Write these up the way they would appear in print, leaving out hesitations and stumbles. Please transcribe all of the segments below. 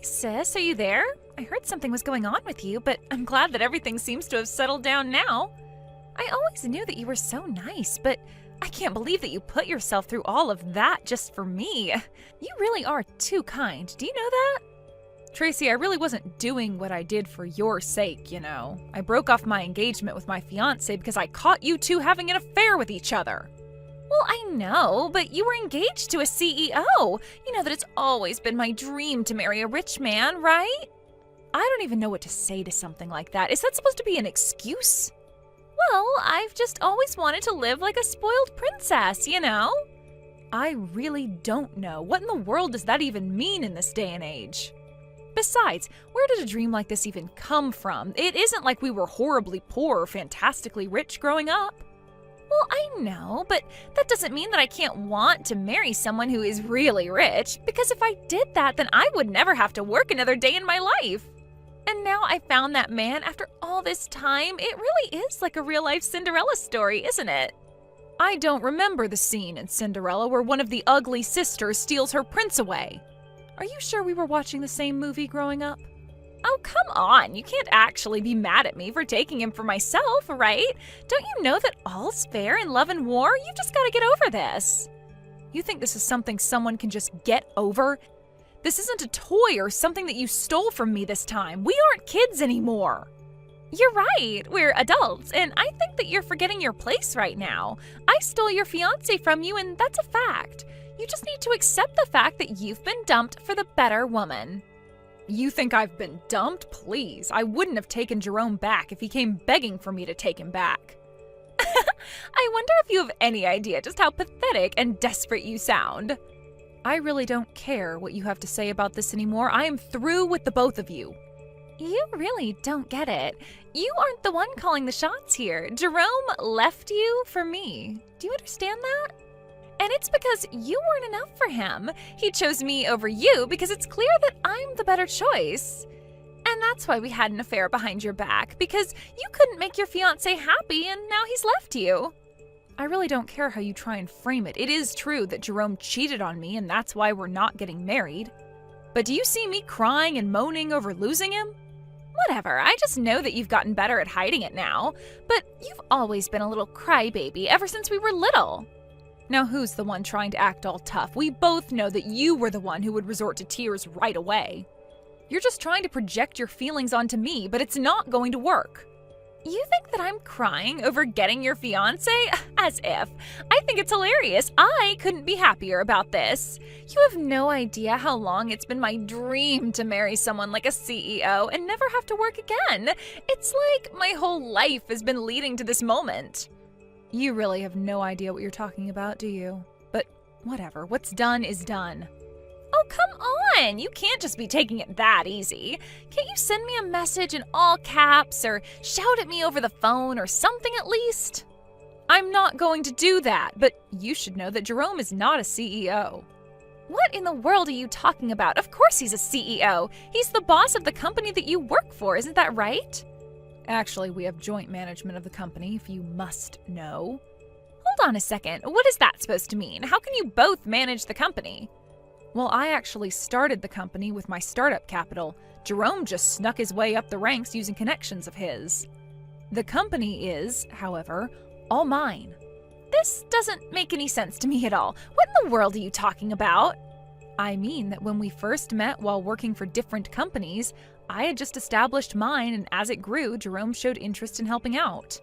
sis, are you there? I heard something was going on with you, but I'm glad that everything seems to have settled down now. I always knew that you were so nice, but I can't believe that you put yourself through all of that just for me. You really are too kind. Do you know that? Tracy, I really wasn't doing what I did for your sake, you know. I broke off my engagement with my fiancé because I caught you two having an affair with each other. Well, I know, but you were engaged to a CEO. You know that it's always been my dream to marry a rich man, right? I don't even know what to say to something like that. Is that supposed to be an excuse? Well, I've just always wanted to live like a spoiled princess, you know? I really don't know. What in the world does that even mean in this day and age? Besides, where did a dream like this even come from? It isn't like we were horribly poor or fantastically rich growing up. Well, I know, but that doesn't mean that I can't want to marry someone who is really rich, because if I did that, then I would never have to work another day in my life. And now I found that man after all this time. It really is like a real-life Cinderella story, isn't it? I don't remember the scene in Cinderella where one of the ugly sisters steals her prince away. Are you sure we were watching the same movie growing up? Oh, come on. You can't actually be mad at me for taking him for myself, right? Don't you know that all's fair in love and war? You've just got to get over this. You think this is something someone can just get over? This isn't a toy or something that you stole from me this time. We aren't kids anymore. You're right. We're adults, and I think that you're forgetting your place right now. I stole your fiancé from you, and that's a fact. You just need to accept the fact that you've been dumped for the better woman. You think I've been dumped? Please. I wouldn't have taken Jerome back if he came begging for me to take him back. I wonder if you have any idea just how pathetic and desperate you sound. I really don't care what you have to say about this anymore. I am through with the both of you. You really don't get it. You aren't the one calling the shots here. Jerome left you for me. Do you understand that? And it's because you weren't enough for him. He chose me over you because it's clear that I'm the better choice. And that's why we had an affair behind your back, because you couldn't make your fiancé happy and now he's left you. I really don't care how you try and frame it. It is true that Jerome cheated on me and that's why we're not getting married. But do you see me crying and moaning over losing him? Whatever, I just know that you've gotten better at hiding it now. But you've always been a little crybaby ever since we were little. Now who's the one trying to act all tough? We both know that you were the one who would resort to tears right away. You're just trying to project your feelings onto me, but it's not going to work. You think that I'm crying over getting your fiancé? As if. I think it's hilarious. I couldn't be happier about this. You have no idea how long it's been my dream to marry someone like a CEO and never have to work again. It's like my whole life has been leading to this moment. You really have no idea what you're talking about, do you? But whatever, what's done is done. Oh, come on! You can't just be taking it that easy. Can't you send me a message in all caps or shout at me over the phone or something at least? I'm not going to do that, but you should know that Jerome is not a CEO. What in the world are you talking about? Of course he's a CEO. He's the boss of the company that you work for, isn't that right? Actually, we have joint management of the company, if you must know. Hold on a second. What is that supposed to mean? How can you both manage the company? Well, I actually started the company with my startup capital. Jerome just snuck his way up the ranks using connections of his. The company is, however, all mine. This doesn't make any sense to me at all. What in the world are you talking about? I mean that when we first met while working for different companies, I had just established mine, and as it grew, Jerome showed interest in helping out.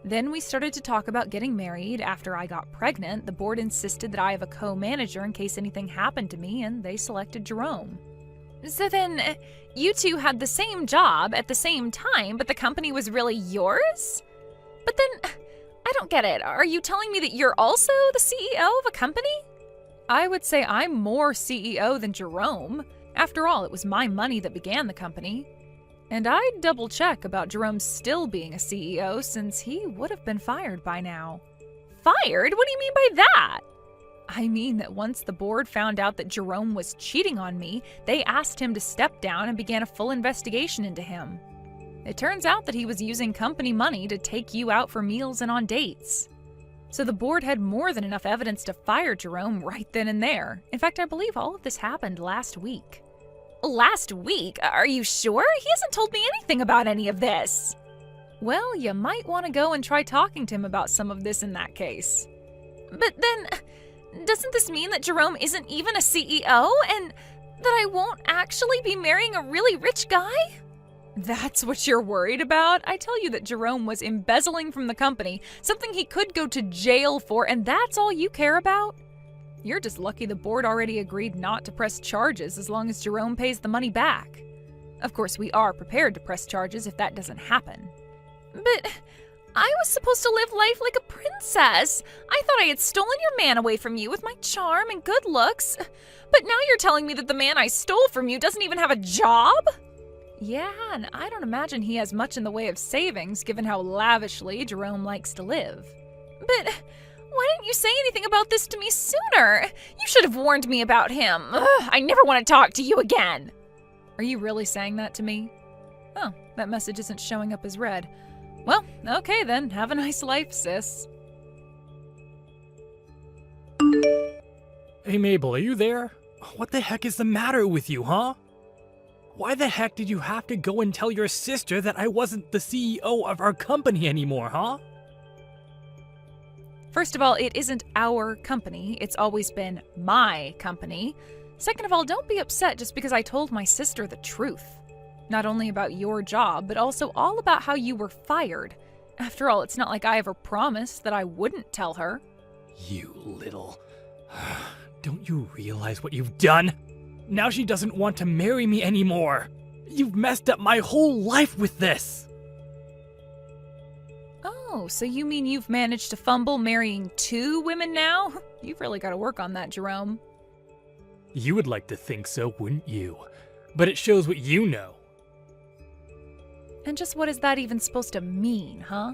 Then we started to talk about getting married. After I got pregnant, the board insisted that I have a co-manager in case anything happened to me, and they selected Jerome. So then, you two had the same job at the same time, but the company was really yours? But then, I don't get it. Are you telling me that you're also the CEO of a company? I would say I'm more CEO than Jerome. After all, it was my money that began the company. And I'd double check about Jerome still being a CEO since he would have been fired by now. Fired? What do you mean by that? I mean that once the board found out that Jerome was cheating on me, they asked him to step down and began a full investigation into him. It turns out that he was using company money to take you out for meals and on dates. So the board had more than enough evidence to fire Jerome right then and there. In fact, I believe all of this happened last week. Last week? Are you sure? He hasn't told me anything about any of this. Well, you might want to go and try talking to him about some of this in that case. But then, doesn't this mean that Jerome isn't even a CEO and that I won't actually be marrying a really rich guy? That's what you're worried about? I tell you that Jerome was embezzling from the company, something he could go to jail for, and that's all you care about? You're just lucky the board already agreed not to press charges as long as Jerome pays the money back. Of course, we are prepared to press charges if that doesn't happen. But I was supposed to live life like a princess. I thought I had stolen your man away from you with my charm and good looks. But now you're telling me that the man I stole from you doesn't even have a job? Yeah, and I don't imagine he has much in the way of savings, given how lavishly Jerome likes to live. But why didn't you say anything about this to me sooner? You should have warned me about him. Ugh, I never want to talk to you again. Are you really saying that to me? Oh, that message isn't showing up as read. Well, okay then. Have a nice life, sis. Hey Mabel, are you there? What the heck is the matter with you, huh? Why the heck did you have to go and tell your sister that I wasn't the CEO of our company anymore, huh? First of all, it isn't our company. It's always been my company. Second of all, don't be upset just because I told my sister the truth. Not only about your job, but also all about how you were fired. After all, it's not like I ever promised that I wouldn't tell her. You little... Don't you realize what you've done? Now she doesn't want to marry me anymore. You've messed up my whole life with this. Oh, so you mean you've managed to fumble marrying 2 women now? You've really got to work on that, Jerome. You would like to think so, wouldn't you? But it shows what you know. And just what is that even supposed to mean, huh?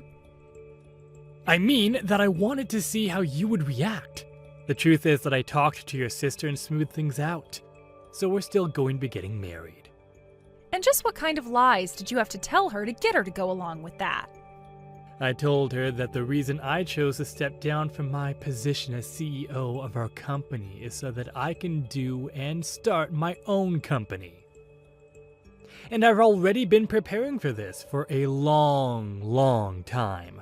I mean that I wanted to see how you would react. The truth is that I talked to your sister and smoothed things out. So we're still going to be getting married. And just what kind of lies did you have to tell her to get her to go along with that? I told her that the reason I chose to step down from my position as CEO of our company is so that I can do and start my own company. And I've already been preparing for this for a long time.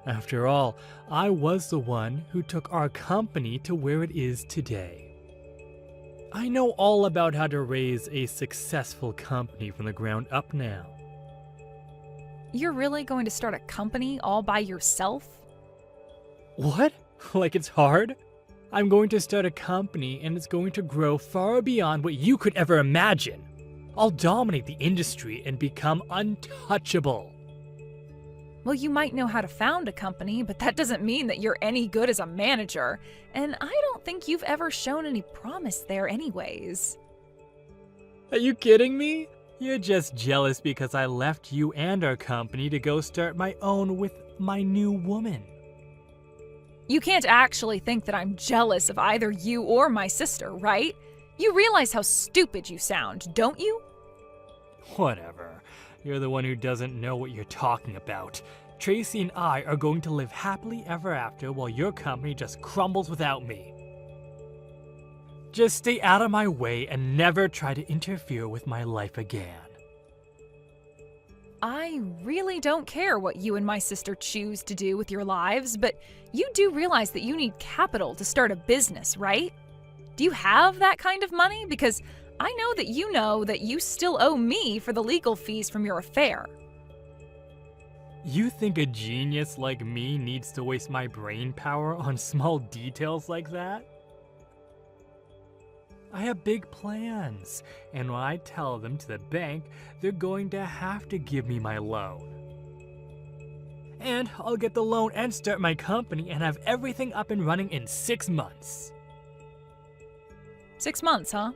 After all, I was the one who took our company to where it is today. I know all about how to raise a successful company from the ground up now. You're really going to start a company all by yourself? What? Like it's hard? I'm going to start a company and it's going to grow far beyond what you could ever imagine. I'll dominate the industry and become untouchable. Well, you might know how to found a company, but that doesn't mean that you're any good as a manager. And I don't think you've ever shown any promise there anyways. Are you kidding me? You're just jealous because I left you and our company to go start my own with my new woman. You can't actually think that I'm jealous of either you or my sister, right? You realize how stupid you sound, don't you? Whatever. You're the one who doesn't know what you're talking about. Tracy and I are going to live happily ever after while your company just crumbles without me. Just stay out of my way and never try to interfere with my life again. I really don't care what you and my sister choose to do with your lives, but you do realize that you need capital to start a business, right? Do you have that kind of money? Because I know that you still owe me for the legal fees from your affair. You think a genius like me needs to waste my brain power on small details like that? I have big plans, and when I tell them to the bank, they're going to have to give me my loan. And I'll get the loan and start my company and have everything up and running in 6 months. 6 months, huh?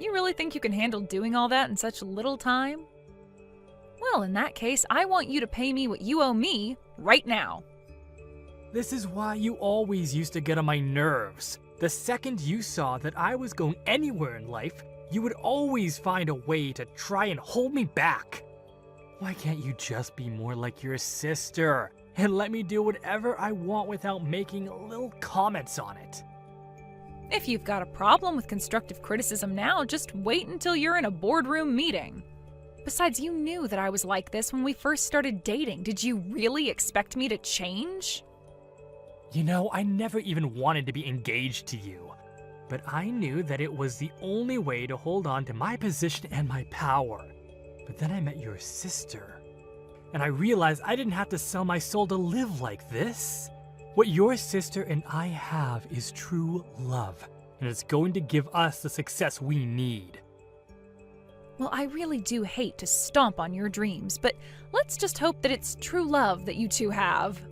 You really think you can handle doing all that in such little time? Well, in that case, I want you to pay me what you owe me right now. This is why you always used to get on my nerves. The second you saw that I was going anywhere in life, you would always find a way to try and hold me back. Why can't you just be more like your sister and let me do whatever I want without making little comments on it? If you've got a problem with constructive criticism now, just wait until you're in a boardroom meeting. Besides, you knew that I was like this when we first started dating. Did you really expect me to change? You know, I never even wanted to be engaged to you, but I knew that it was the only way to hold on to my position and my power. But then I met your sister, and I realized I didn't have to sell my soul to live like this. What your sister and I have is true love, and it's going to give us the success we need. Well, I really do hate to stomp on your dreams, but let's just hope that it's true love that you two have.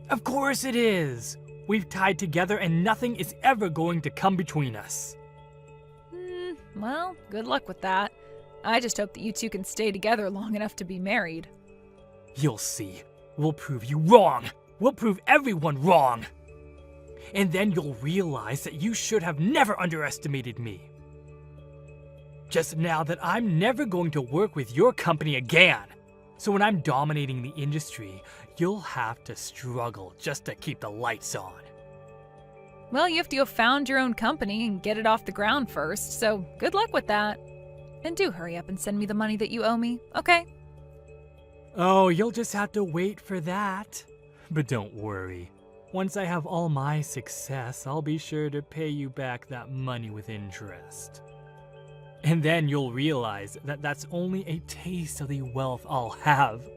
Of course it is! We've tied together and nothing is ever going to come between us. Well, good luck with that. I just hope that you two can stay together long enough to be married. You'll see. We'll prove you wrong. We'll prove everyone wrong. And then you'll realize that you should have never underestimated me. Just now that I'm never going to work with your company again. So when I'm dominating the industry, you'll have to struggle just to keep the lights on. Well, you have to go found your own company and get it off the ground first, so good luck with that. And do hurry up and send me the money that you owe me, okay? Oh, you'll just have to wait for that. But don't worry. Once I have all my success, I'll be sure to pay you back that money with interest. And then you'll realize that that's only a taste of the wealth I'll have.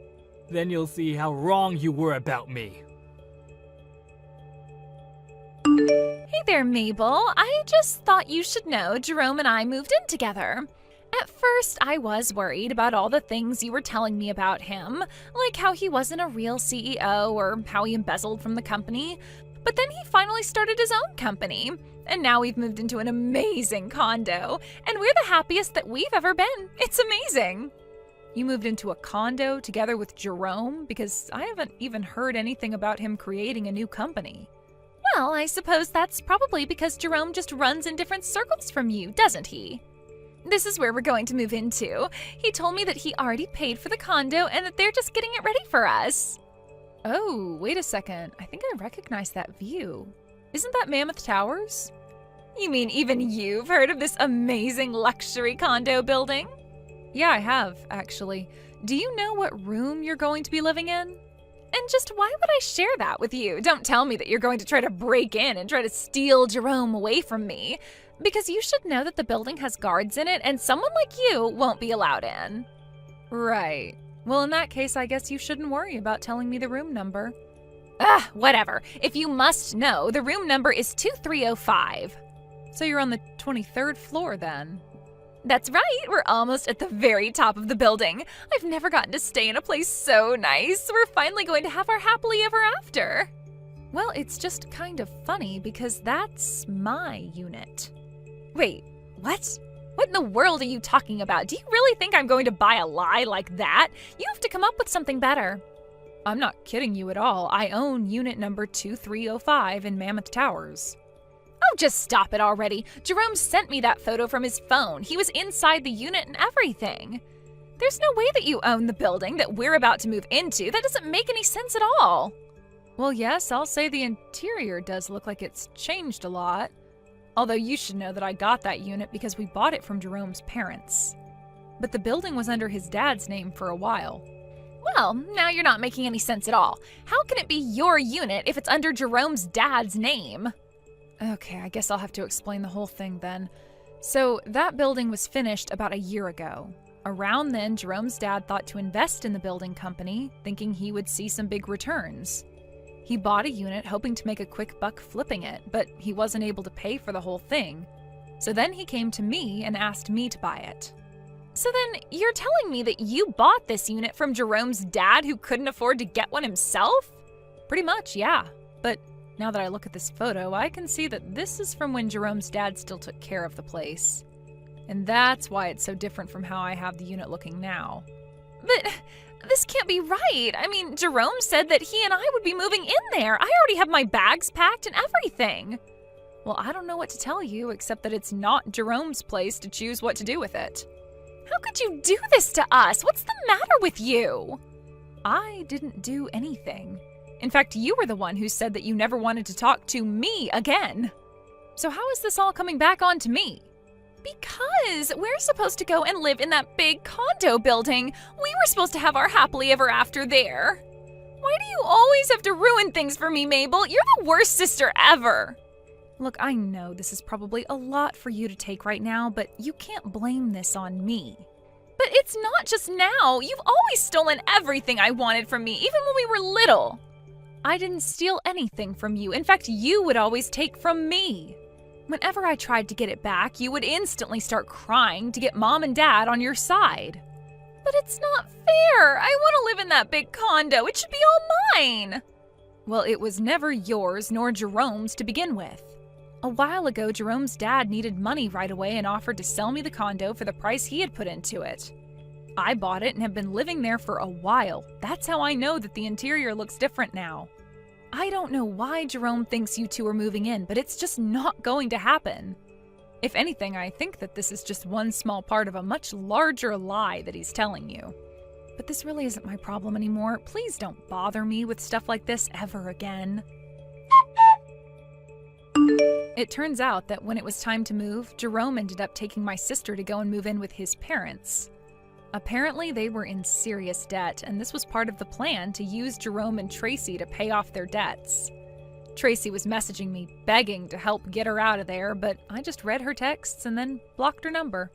Then you'll see how wrong you were about me. Hey there, Mabel. I just thought you should know Jerome and I moved in together. At first, I was worried about all the things you were telling me about him, like how he wasn't a real CEO or how he embezzled from the company. But then he finally started his own company, and now we've moved into an amazing condo, and we're the happiest that we've ever been. It's amazing. You moved into a condo together with Jerome? Because I haven't even heard anything about him creating a new company. Well, I suppose that's probably because Jerome just runs in different circles from you, doesn't he? This is where we're going to move into. He told me that he already paid for the condo and that they're just getting it ready for us. Oh, wait a second. I think I recognize that view. Isn't that Mammoth Towers? You mean even you've heard of this amazing luxury condo building? Yeah, I have, actually. Do you know what room you're going to be living in? And just why would I share that with you? Don't tell me that you're going to try to break in and try to steal Jerome away from me. Because you should know that the building has guards in it and someone like you won't be allowed in. Right. Well, in that case, I guess you shouldn't worry about telling me the room number. Whatever. If you must know, the room number is 2305. So you're on the 23rd floor then? That's right. We're almost at the very top of the building. I've never gotten to stay in a place so nice. We're finally going to have our happily ever after. Well, it's just kind of funny because that's my unit. Wait, what? What in the world are you talking about? Do you really think I'm going to buy a lie like that? You have to come up with something better. I'm not kidding you at all. I own unit number 2305 in Mammoth Towers. Oh, just stop it already. Jerome sent me that photo from his phone. He was inside the unit and everything. There's no way that you own the building that we're about to move into. That doesn't make any sense at all. Well, yes, I'll say the interior does look like it's changed a lot. Although you should know that I got that unit because we bought it from Jerome's parents. But the building was under his dad's name for a while. Well, now you're not making any sense at all. How can it be your unit if it's under Jerome's dad's name? Okay, I guess I'll have to explain the whole thing then. So that building was finished about a year ago. Around then, Jerome's dad thought to invest in the building company, thinking he would see some big returns. He bought a unit hoping to make a quick buck flipping it, but he wasn't able to pay for the whole thing. So then he came to me and asked me to buy it. So then you're telling me that you bought this unit from Jerome's dad who couldn't afford to get one himself? Pretty much, yeah. But now that I look at this photo, I can see that this is from when Jerome's dad still took care of the place. And that's why it's so different from how I have the unit looking now. But this can't be right. I mean, Jerome said that he and I would be moving in there. I already have my bags packed and everything. Well, I don't know what to tell you, except that it's not Jerome's place to choose what to do with it. How could you do this to us? What's the matter with you? I didn't do anything. In fact, you were the one who said that you never wanted to talk to me again. So how is this all coming back onto me? Because we're supposed to go and live in that big condo building. We were supposed to have our happily ever after there. Why do you always have to ruin things for me, Mabel? You're the worst sister ever. Look, I know this is probably a lot for you to take right now, but you can't blame this on me. But it's not just now. You've always stolen everything I wanted from me, even when we were little. I didn't steal anything from you. In fact, you would always take from me. Whenever I tried to get it back, you would instantly start crying to get Mom and Dad on your side. But it's not fair. I want to live in that big condo. It should be all mine. Well, it was never yours nor Jerome's to begin with. A while ago, Jerome's dad needed money right away and offered to sell me the condo for the price he had put into it. I bought it and have been living there for a while. That's how I know that the interior looks different now. I don't know why Jerome thinks you two are moving in, but it's just not going to happen. If anything, I think that this is just one small part of a much larger lie that he's telling you. But this really isn't my problem anymore. Please don't bother me with stuff like this ever again. It turns out that when it was time to move, Jerome ended up taking my sister to go and move in with his parents. Apparently, they were in serious debt, and this was part of the plan to use Jerome and Tracy to pay off their debts. Tracy was messaging me, begging to help get her out of there, but I just read her texts and then blocked her number.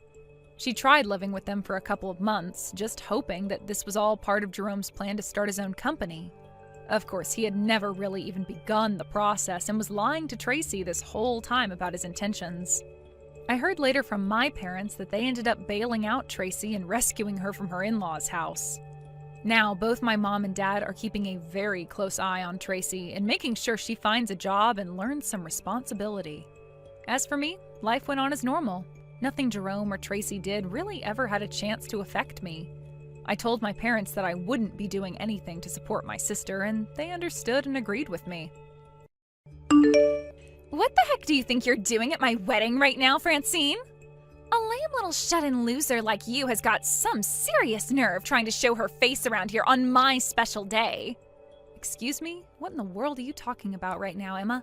She tried living with them for a couple of months, just hoping that this was all part of Jerome's plan to start his own company. Of course, he had never really even begun the process and was lying to Tracy this whole time about his intentions. I heard later from my parents that they ended up bailing out Tracy and rescuing her from her in-laws' house. Now, both my mom and dad are keeping a very close eye on Tracy and making sure she finds a job and learns some responsibility. As for me, life went on as normal. Nothing Jerome or Tracy did really ever had a chance to affect me. I told my parents that I wouldn't be doing anything to support my sister, and they understood and agreed with me. What the heck do you think you're doing at my wedding right now, Francine? A lame little shut-in loser like you has got some serious nerve trying to show her face around here on my special day. Excuse me? What in the world are you talking about right now, Emma?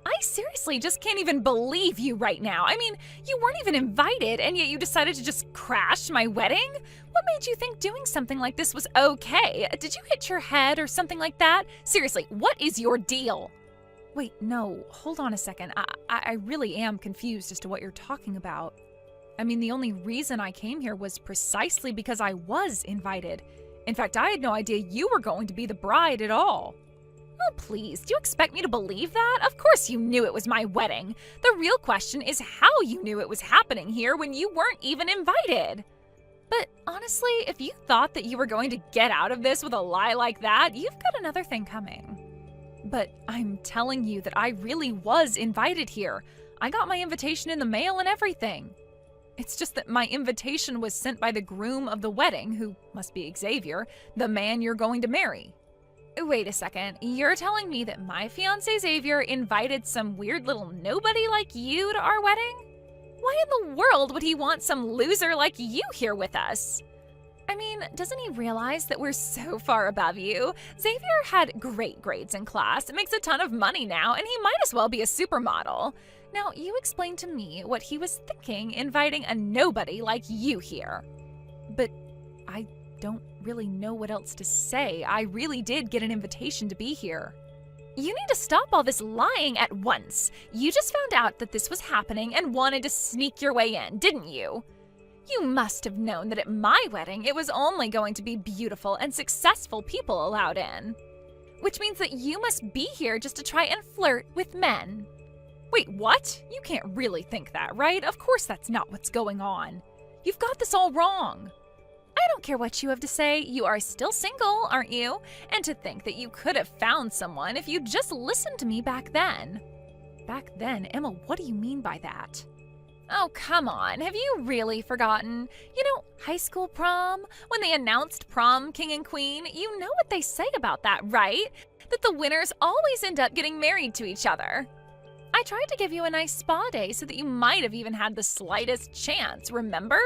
I seriously just can't even believe you right now. I mean, you weren't even invited, and yet you decided to just crash my wedding? What made you think doing something like this was okay? Did you hit your head or something like that? Seriously, what is your deal? Wait, no, hold on a second. I really am confused as to what you're talking about. I mean, the only reason I came here was precisely because I was invited. In fact, I had no idea you were going to be the bride at all. Oh, please, do you expect me to believe that? Of course you knew it was my wedding. The real question is how you knew it was happening here when you weren't even invited. But honestly, if you thought that you were going to get out of this with a lie like that, you've got another thing coming. But I'm telling you that I really was invited here. I got my invitation in the mail and everything. It's just that my invitation was sent by the groom of the wedding, who must be Xavier, the man you're going to marry. Wait a second, you're telling me that my fiancé Xavier invited some weird little nobody like you to our wedding? Why in the world would he want some loser like you here with us? I mean, doesn't he realize that we're so far above you? Xavier had great grades in class, makes a ton of money now, and he might as well be a supermodel. Now, you explain to me what he was thinking inviting a nobody like you here. But I don't really know what else to say. I really did get an invitation to be here. You need to stop all this lying at once. You just found out that this was happening and wanted to sneak your way in, didn't you? You must have known that at my wedding it was only going to be beautiful and successful people allowed in. Which means that you must be here just to try and flirt with men. Wait, what? You can't really think that, right? Of course that's not what's going on. You've got this all wrong. I don't care what you have to say, you are still single, aren't you? And to think that you could have found someone if you just listened to me back then. Back then? Emma, what do you mean by that? Oh, come on, have you really forgotten? You know, high school prom? When they announced prom king and queen, you know what they say about that, right? That the winners always end up getting married to each other. I tried to give you a nice spa day so that you might have even had the slightest chance, remember?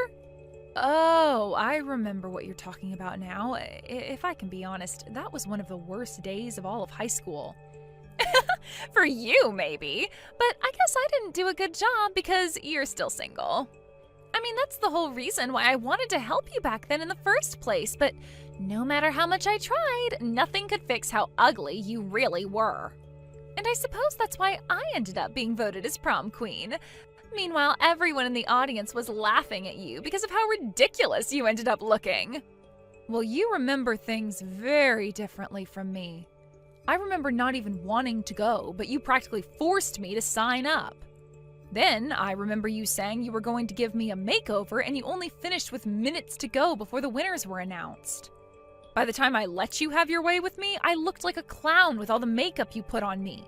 Oh, I remember what you're talking about now. If I can be honest, that was one of the worst days of all of high school. For you, maybe. But I guess I didn't do a good job because you're still single. I mean, that's the whole reason why I wanted to help you back then in the first place, but no matter how much I tried, nothing could fix how ugly you really were. And I suppose that's why I ended up being voted as prom queen. Meanwhile, everyone in the audience was laughing at you because of how ridiculous you ended up looking. Well, you remember things very differently from me. I remember not even wanting to go, but you practically forced me to sign up. Then, I remember you saying you were going to give me a makeover and you only finished with minutes to go before the winners were announced. By the time I let you have your way with me, I looked like a clown with all the makeup you put on me.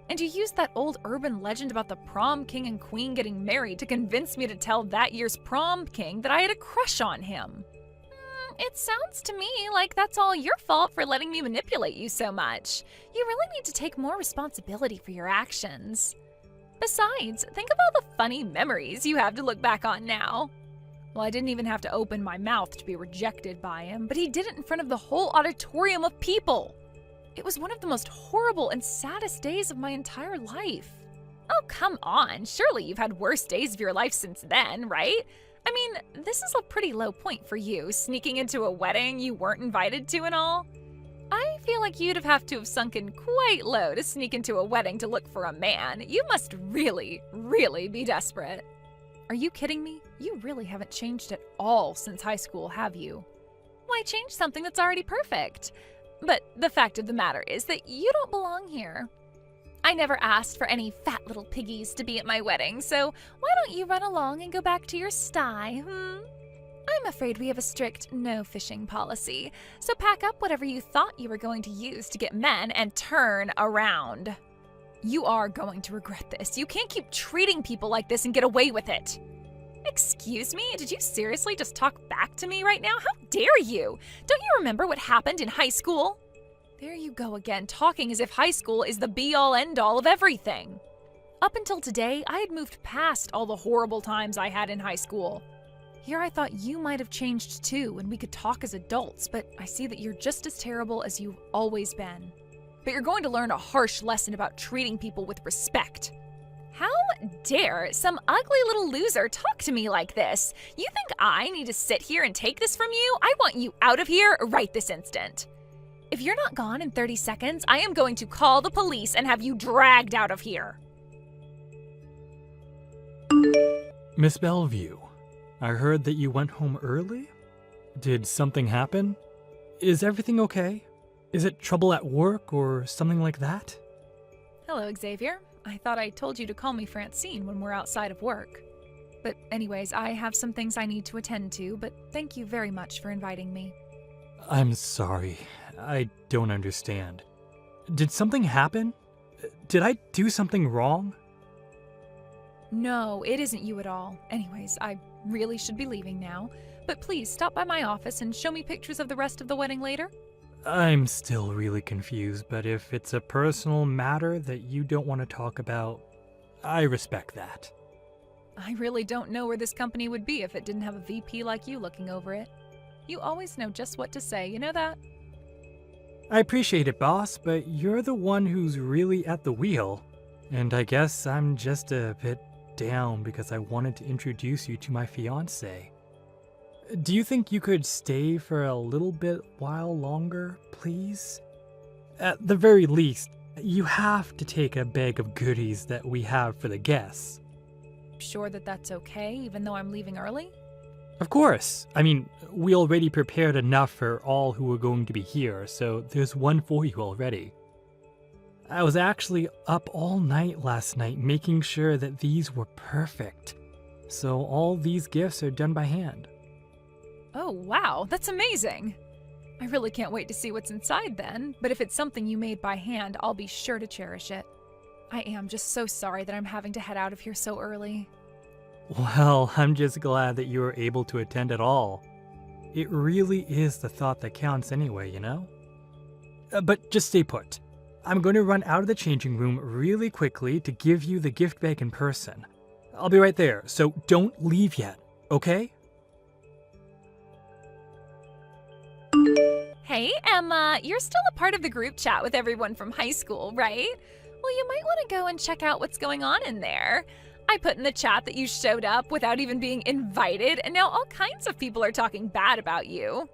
And you used that old urban legend about the prom king and queen getting married to convince me to tell that year's prom king that I had a crush on him. It sounds to me like that's all your fault for letting me manipulate you so much. You really need to take more responsibility for your actions. Besides, think of all the funny memories you have to look back on now. Well, I didn't even have to open my mouth to be rejected by him, but he did it in front of the whole auditorium of people. It was one of the most horrible and saddest days of my entire life. Oh, come on. Surely you've had worse days of your life since then, right? I mean, this is a pretty low point for you, sneaking into a wedding you weren't invited to and all. I feel like you'd have to have sunken quite low to sneak into a wedding to look for a man. You must really, really be desperate. Are you kidding me? You really haven't changed at all since high school, have you? Why change something that's already perfect? But the fact of the matter is that you don't belong here. I never asked for any fat little piggies to be at my wedding, so why don't you run along and go back to your sty, I'm afraid we have a strict no fishing policy, so pack up whatever you thought you were going to use to get men and turn around. You are going to regret this. You can't keep treating people like this and get away with it. Excuse me? Did you seriously just talk back to me right now? How dare you? Don't you remember what happened in high school? There you go again, talking as if high school is the be-all end-all of everything. Up until today, I had moved past all the horrible times I had in high school. Here I thought you might have changed too and we could talk as adults, but I see that you're just as terrible as you've always been. But you're going to learn a harsh lesson about treating people with respect. How dare some ugly little loser talk to me like this? You think I need to sit here and take this from you? I want you out of here right this instant. If you're not gone in 30 seconds, I am going to call the police and have you dragged out of here. Miss Bellevue, I heard that you went home early? Did something happen? Is everything okay? Is it trouble at work or something like that? Hello, Xavier. I thought I told you to call me Francine when we're outside of work. But anyways, I have some things I need to attend to, but thank you very much for inviting me. I'm sorry. I don't understand. Did something happen? Did I do something wrong? No, it isn't you at all. Anyways, I really should be leaving now. But please stop by my office and show me pictures of the rest of the wedding later. I'm still really confused, but if it's a personal matter that you don't want to talk about, I respect that. I really don't know where this company would be if it didn't have a VP like you looking over it. You always know just what to say, you know that? I appreciate it, boss, but you're the one who's really at the wheel. And I guess I'm just a bit down because I wanted to introduce you to my fiancé. Do you think you could stay for a little bit while longer, please? At the very least, you have to take a bag of goodies that we have for the guests. Sure that that's okay, even though I'm leaving early? Of course. I mean, we already prepared enough for all who are going to be here, so there's one for you already. I was actually up all night last night making sure that these were perfect. So all these gifts are done by hand. Oh, wow, that's amazing. I really can't wait to see what's inside then, but if it's something you made by hand, I'll be sure to cherish it. I am just so sorry that I'm having to head out of here so early. Well, I'm just glad that you were able to attend at all. It really is the thought that counts anyway, you know? But just stay put. I'm going to run out of the changing room really quickly to give you the gift bag in person. I'll be right there, so don't leave yet, okay? Hey, Emma, you're still a part of the group chat with everyone from high school, right? Well, you might want to go and check out what's going on in there. I put in the chat that you showed up without even being invited, and now all kinds of people are talking bad about you.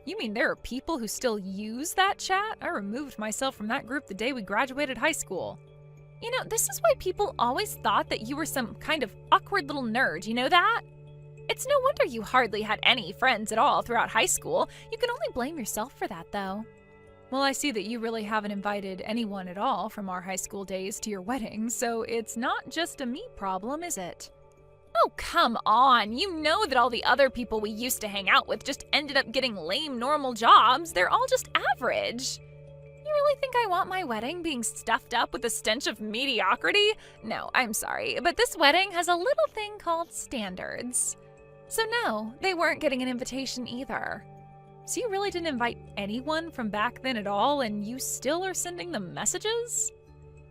You mean there are people who still use that chat? I removed myself from that group the day we graduated high school. You know, this is why people always thought that you were some kind of awkward little nerd, you know that? It's no wonder you hardly had any friends at all throughout high school. You can only blame yourself for that, though. Well, I see that you really haven't invited anyone at all from our high school days to your wedding, so it's not just a me problem, is it? Oh, come on. You know that all the other people we used to hang out with just ended up getting lame normal jobs. They're all just average. You really think I want my wedding being stuffed up with the stench of mediocrity? No, I'm sorry, but this wedding has a little thing called standards. So no, they weren't getting an invitation either. So you really didn't invite anyone from back then at all, and you still are sending them messages?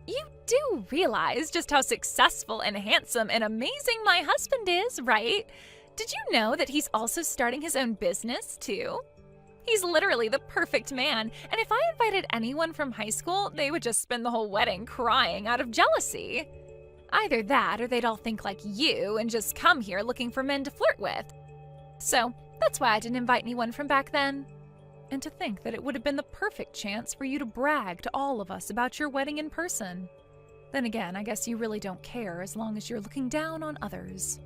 You do realize just how successful and handsome and amazing my husband is, right? Did you know that he's also starting his own business, too? He's literally the perfect man, and if I invited anyone from high school, they would just spend the whole wedding crying out of jealousy. Either that, or they'd all think like you and just come here looking for men to flirt with. So, that's why I didn't invite anyone from back then. And to think that it would have been the perfect chance for you to brag to all of us about your wedding in person. Then again, I guess you really don't care as long as you're looking down on others.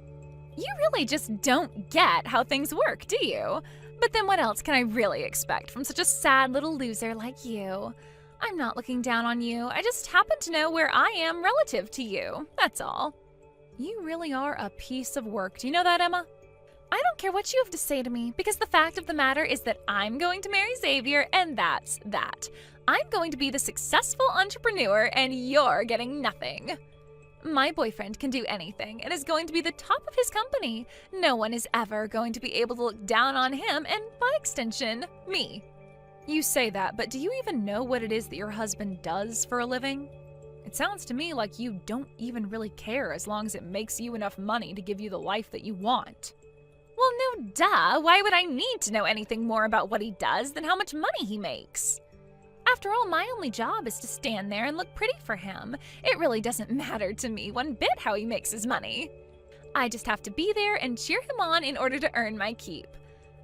You really just don't get how things work, do you? But then what else can I really expect from such a sad little loser like you? I'm not looking down on you. I just happen to know where I am relative to you. That's all. You really are a piece of work. Do you know that, Emma? I don't care what you have to say to me, because the fact of the matter is that I'm going to marry Xavier, and that's that. I'm going to be the successful entrepreneur, and you're getting nothing. My boyfriend can do anything and is going to be the top of his company. No one is ever going to be able to look down on him, and by extension, me. You say that, but do you even know what it is that your husband does for a living? It sounds to me like you don't even really care as long as it makes you enough money to give you the life that you want. Well, no duh. Why would I need to know anything more about what he does than how much money he makes? After all, my only job is to stand there and look pretty for him. It really doesn't matter to me one bit how he makes his money. I just have to be there and cheer him on in order to earn my keep.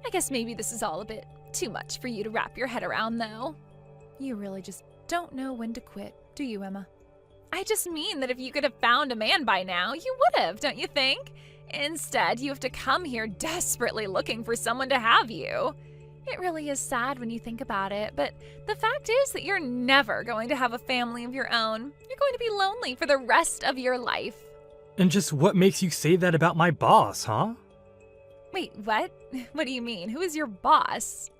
I guess maybe this is all a bit too much for you to wrap your head around, though. You really just don't know when to quit, do you, Emma? I just mean that if you could have found a man by now, you would have, don't you think? Instead, you have to come here desperately looking for someone to have you. It really is sad when you think about it, but the fact is that you're never going to have a family of your own. You're going to be lonely for the rest of your life. And just what makes you say that about my boss, huh? Wait, what? What do you mean? Who is your boss?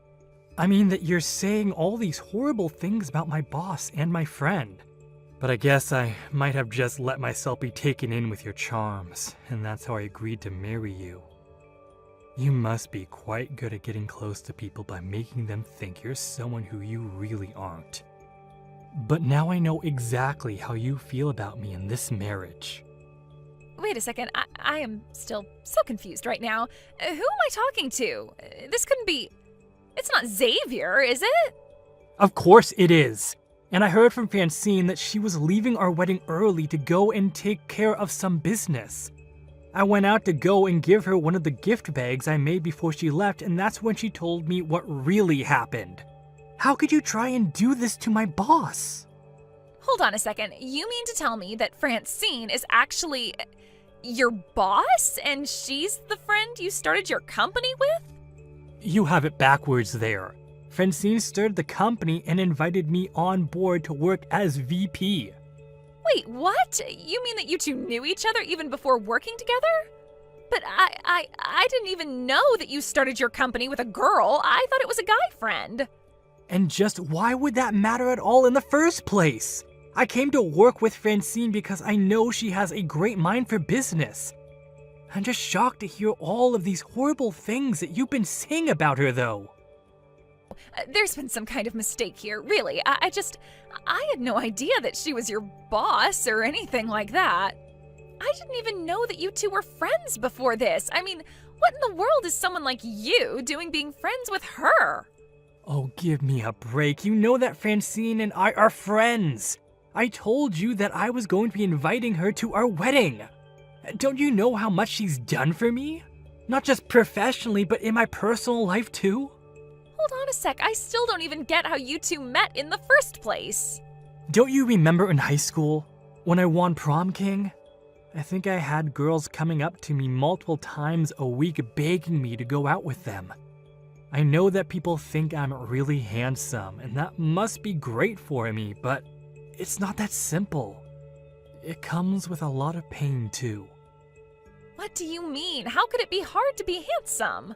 I mean that you're saying all these horrible things about my boss and my friend. But I guess I might have just let myself be taken in with your charms, and that's how I agreed to marry you. You must be quite good at getting close to people by making them think you're someone who you really aren't. But now I know exactly how you feel about me in this marriage. Wait a second, I am still so confused right now. Who am I talking to? This couldn't be... It's not Xavier, is it? Of course it is. And I heard from Francine that she was leaving our wedding early to go and take care of some business. I went out to go and give her one of the gift bags I made before she left, and that's when she told me what really happened. How could you try and do this to my boss? Hold on a second. You mean to tell me that Francine is actually your boss, and she's the friend you started your company with? You have it backwards there. Francine started the company and invited me on board to work as VP. Wait, what? You mean that you two knew each other even before working together? But I didn't even know that you started your company with a girl. I thought it was a guy friend. And just why would that matter at all in the first place? I came to work with Francine because I know she has a great mind for business. I'm just shocked to hear all of these horrible things that you've been saying about her, though. There's been some kind of mistake here, really. I had no idea that she was your boss or anything like that. I didn't even know that you two were friends before this. I mean, what in the world is someone like you doing being friends with her? Oh, give me a break. You know that Francine and I are friends. I told you that I was going to be inviting her to our wedding. Don't you know how much she's done for me? Not just professionally, but in my personal life too? Hold on a sec, I still don't even get how you two met in the first place. Don't you remember in high school, when I won prom king? I think I had girls coming up to me multiple times a week begging me to go out with them. I know that people think I'm really handsome, and that must be great for me, but it's not that simple. It comes with a lot of pain too. What do you mean? How could it be hard to be handsome?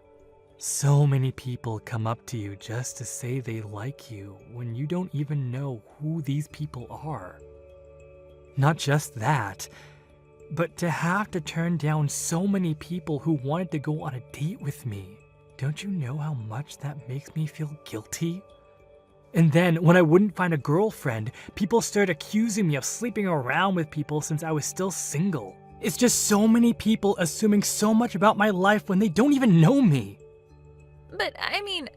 So many people come up to you just to say they like you when you don't even know who these people are. Not just that, but to have to turn down so many people who wanted to go on a date with me. Don't you know how much that makes me feel guilty? And then, when I wouldn't find a girlfriend, people started accusing me of sleeping around with people since I was still single. It's just so many people assuming so much about my life when they don't even know me. But, I mean,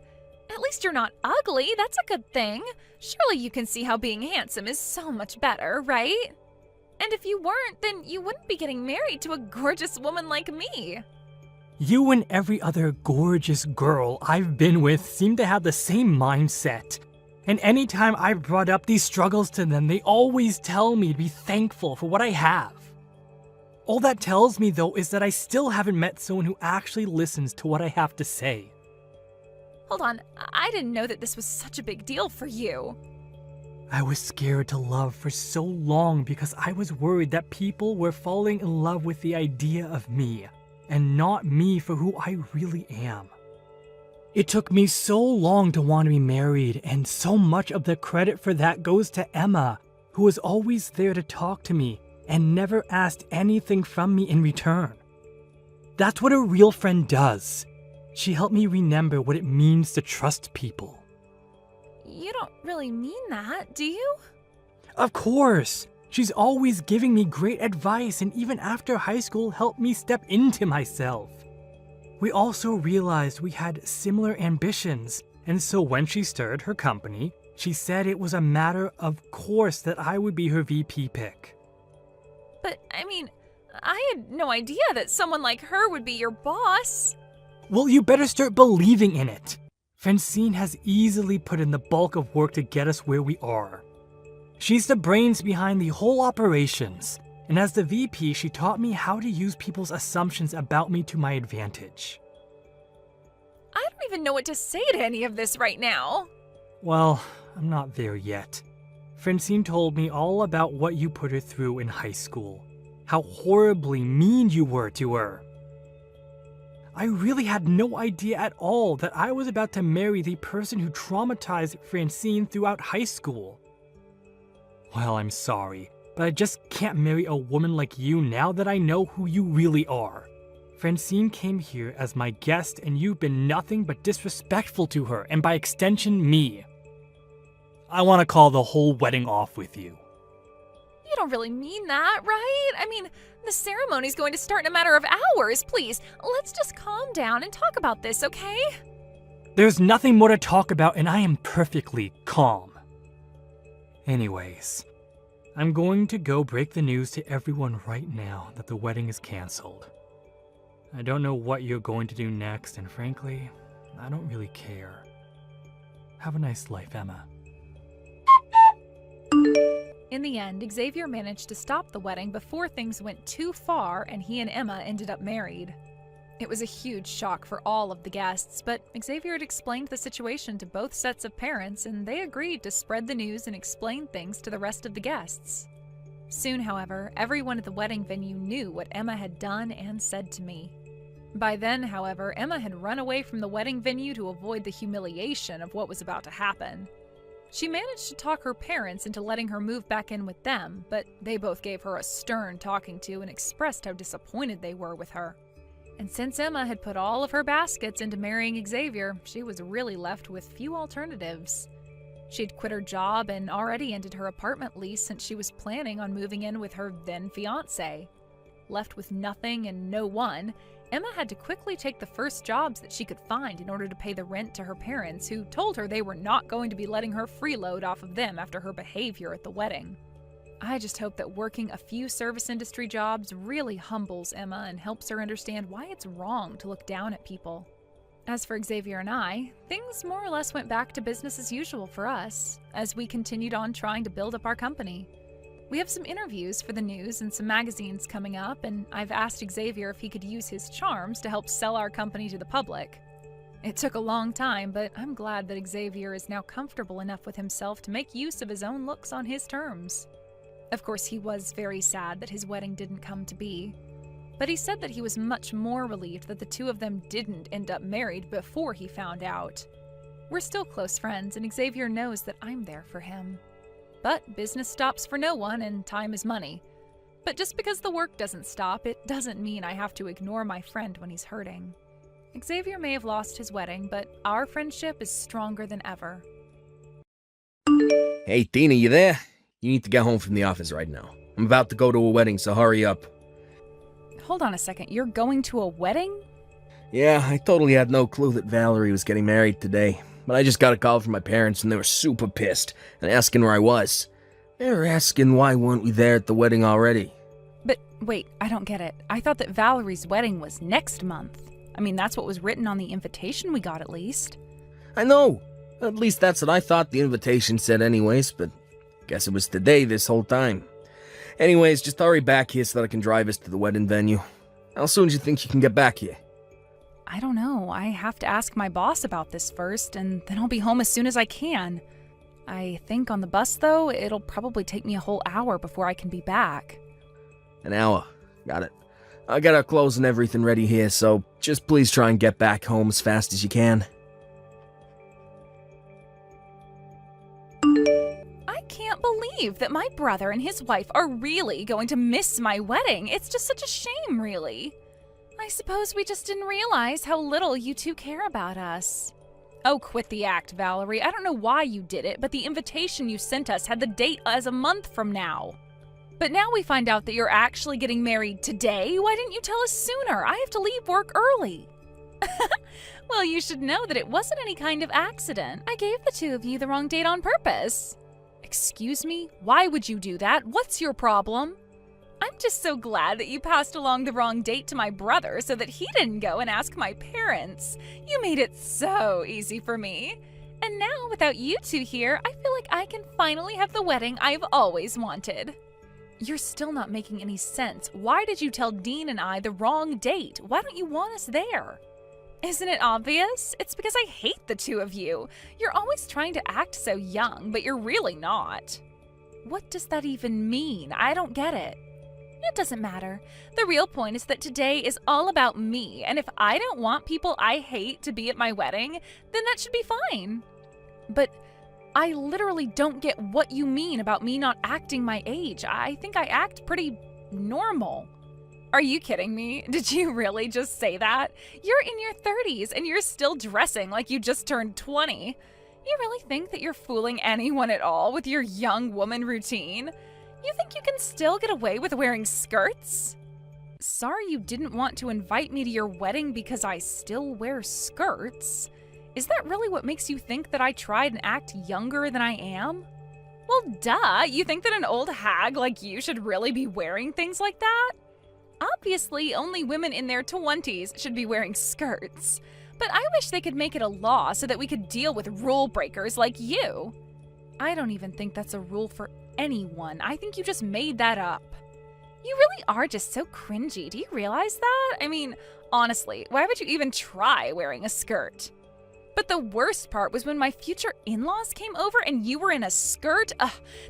at least you're not ugly. That's a good thing. Surely you can see how being handsome is so much better, right? And if you weren't, then you wouldn't be getting married to a gorgeous woman like me. You and every other gorgeous girl I've been with seem to have the same mindset. And anytime I've brought up these struggles to them, they always tell me to be thankful for what I have. All that tells me, though, is that I still haven't met someone who actually listens to what I have to say. Hold on, I didn't know that this was such a big deal for you. I was scared to love for so long because I was worried that people were falling in love with the idea of me, and not me for who I really am. It took me so long to want to be married, and so much of the credit for that goes to Emma, who was always there to talk to me and never asked anything from me in return. That's what a real friend does. She helped me remember what it means to trust people. You don't really mean that, do you? Of course! She's always giving me great advice, and even after high school helped me step into myself. We also realized we had similar ambitions, and so when she started her company, she said it was a matter of course that I would be her VP pick. But, I mean, I had no idea that someone like her would be your boss. Well, you better start believing in it. Francine has easily put in the bulk of work to get us where we are. She's the brains behind the whole operations, and as the VP, she taught me how to use people's assumptions about me to my advantage. I don't even know what to say to any of this right now. Well, I'm not there yet. Francine told me all about what you put her through in high school, how horribly mean you were to her. I really had no idea at all that I was about to marry the person who traumatized Francine throughout high school. Well, I'm sorry, but I just can't marry a woman like you now that I know who you really are. Francine came here as my guest, and you've been nothing but disrespectful to her, and by extension, me. I want to call the whole wedding off with you. You don't really mean that, right? I mean, the ceremony's going to start in a matter of hours. Please, let's just calm down and talk about this, okay? There's nothing more to talk about, and I am perfectly calm. Anyways, I'm going to go break the news to everyone right now that the wedding is canceled. I don't know what you're going to do next, and frankly, I don't really care. Have a nice life, Emma. In the end, Xavier managed to stop the wedding before things went too far and he and Emma ended up married. It was a huge shock for all of the guests, but Xavier had explained the situation to both sets of parents and they agreed to spread the news and explain things to the rest of the guests. Soon, however, everyone at the wedding venue knew what Emma had done and said to me. By then, however, Emma had run away from the wedding venue to avoid the humiliation of what was about to happen. She managed to talk her parents into letting her move back in with them, but they both gave her a stern talking to and expressed how disappointed they were with her. And since Emma had put all of her baskets into marrying Xavier, she was really left with few alternatives. She'd quit her job and already ended her apartment lease since she was planning on moving in with her then-fiancé. Left with nothing and no one, Emma had to quickly take the first jobs that she could find in order to pay the rent to her parents, who told her they were not going to be letting her freeload off of them after her behavior at the wedding. I just hope that working a few service industry jobs really humbles Emma and helps her understand why it's wrong to look down at people. As for Xavier and I, things more or less went back to business as usual for us, as we continued on trying to build up our company. We have some interviews for the news and some magazines coming up, and I've asked Xavier if he could use his charms to help sell our company to the public. It took a long time, but I'm glad that Xavier is now comfortable enough with himself to make use of his own looks on his terms. Of course, he was very sad that his wedding didn't come to be, but he said that he was much more relieved that the two of them didn't end up married before he found out. We're still close friends, and Xavier knows that I'm there for him. But business stops for no one, and time is money. But just because the work doesn't stop, it doesn't mean I have to ignore my friend when he's hurting. Xavier may have lost his wedding, but our friendship is stronger than ever. Hey, Tina, you there? You need to get home from the office right now. I'm about to go to a wedding, so hurry up. Hold on a second, you're going to a wedding? Yeah, I totally had no clue that Valerie was getting married today. But I just got a call from my parents and they were super pissed and asking where I was. They were asking why weren't we there at the wedding already. But wait, I don't get it. I thought that Valerie's wedding was next month. I mean, that's what was written on the invitation we got at least. I know. At least that's what I thought the invitation said anyways, but guess it was today this whole time. Anyways, just hurry back here so that I can drive us to the wedding venue. How soon do you think you can get back here? I don't know. I have to ask my boss about this first, and then I'll be home as soon as I can. I think on the bus, though, it'll probably take me a whole hour before I can be back. An hour. Got it. I got our clothes and everything ready here, so just please try and get back home as fast as you can. I can't believe that my brother and his wife are really going to miss my wedding. It's just such a shame, really. I suppose we just didn't realize how little you two care about us. Oh, quit the act, Valerie. I don't know why you did it, but the invitation you sent us had the date as a month from now. But now we find out that you're actually getting married today. Why didn't you tell us sooner? I have to leave work early. Well, you should know that it wasn't any kind of accident. I gave the two of you the wrong date on purpose. Excuse me? Why would you do that? What's your problem? I'm just so glad that you passed along the wrong date to my brother so that he didn't go and ask my parents. You made it so easy for me. And now, without you two here, I feel like I can finally have the wedding I've always wanted. You're still not making any sense. Why did you tell Dean and I the wrong date? Why don't you want us there? Isn't it obvious? It's because I hate the two of you. You're always trying to act so young, but you're really not. What does that even mean? I don't get it. It doesn't matter. The real point is that today is all about me, and if I don't want people I hate to be at my wedding, then that should be fine. But I literally don't get what you mean about me not acting my age. I think I act pretty normal. Are you kidding me? Did you really just say that? You're in your 30s and you're still dressing like you just turned 20. You really think that you're fooling anyone at all with your young woman routine? You think you can still get away with wearing skirts? Sorry you didn't want to invite me to your wedding because I still wear skirts. Is that really what makes you think that I tried and act younger than I am? Well, duh. You think that an old hag like you should really be wearing things like that? Obviously, only women in their 20s should be wearing skirts. But I wish they could make it a law so that we could deal with rule breakers like you. I don't even think that's a rule for anyone. I think you just made that up. You really are just so cringy. Do you realize that? I mean, honestly, why would you even try wearing a skirt? But the worst part was when my future in-laws came over and you were in a skirt.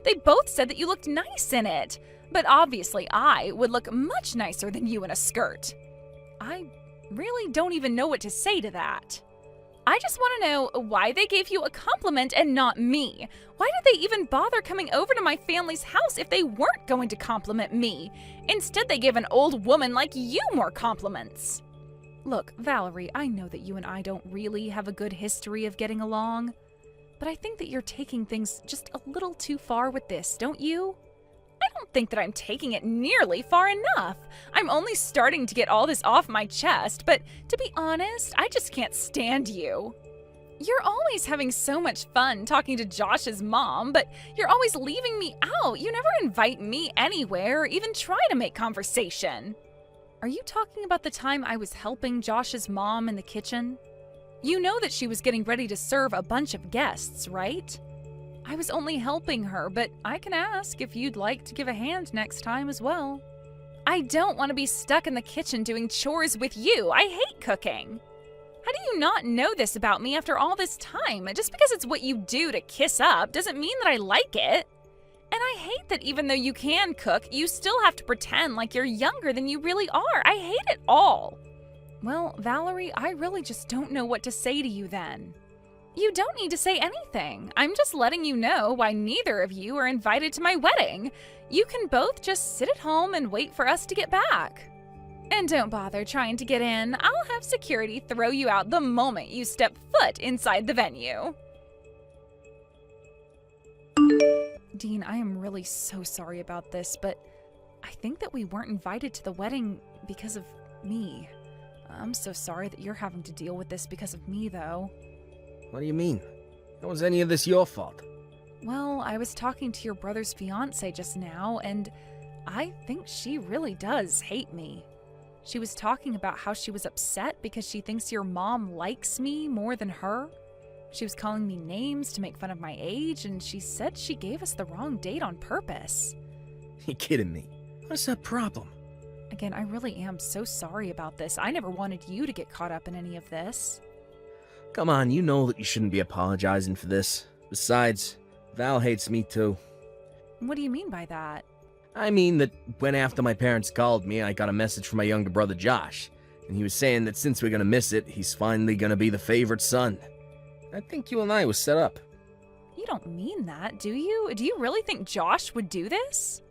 They both said that you looked nice in it. But obviously I would look much nicer than you in a skirt. I really don't even know what to say to that. I just want to know why they gave you a compliment and not me. Why did they even bother coming over to my family's house if they weren't going to compliment me? Instead, they gave an old woman like you more compliments. Look, Valerie, I know that you and I don't really have a good history of getting along, but I think that you're taking things just a little too far with this, don't you? I don't think that I'm taking it nearly far enough. I'm only starting to get all this off my chest, but to be honest, I just can't stand you. You're always having so much fun talking to Josh's mom, but you're always leaving me out. You never invite me anywhere or even try to make conversation. Are you talking about the time I was helping Josh's mom in the kitchen? You know that she was getting ready to serve a bunch of guests, right? I was only helping her, but I can ask if you'd like to give a hand next time as well. I don't want to be stuck in the kitchen doing chores with you. I hate cooking. How do you not know this about me after all this time? Just because it's what you do to kiss up doesn't mean that I like it. And I hate that even though you can cook, you still have to pretend like you're younger than you really are. I hate it all. Well, Valerie, I really just don't know what to say to you then. You don't need to say anything. I'm just letting you know why neither of you are invited to my wedding. You can both just sit at home and wait for us to get back. And don't bother trying to get in. I'll have security throw you out the moment you step foot inside the venue. Dean, I am really so sorry about this, but I think that we weren't invited to the wedding because of me. I'm so sorry that you're having to deal with this because of me, though. What do you mean? How was any of this your fault? Well, I was talking to your brother's fiancé just now, and I think she really does hate me. She was talking about how she was upset because she thinks your mom likes me more than her. She was calling me names to make fun of my age, and she said she gave us the wrong date on purpose. You kidding me? What's that problem? Again, I really am so sorry about this. I never wanted you to get caught up in any of this. Come on, you know that you shouldn't be apologizing for this. Besides, Val hates me too. What do you mean by that? I mean that when after my parents called me, I got a message from my younger brother Josh, and he was saying that since we're gonna miss it, he's finally gonna be the favorite son. I think you and I was set up. You don't mean that, do you? Do you really think Josh would do this?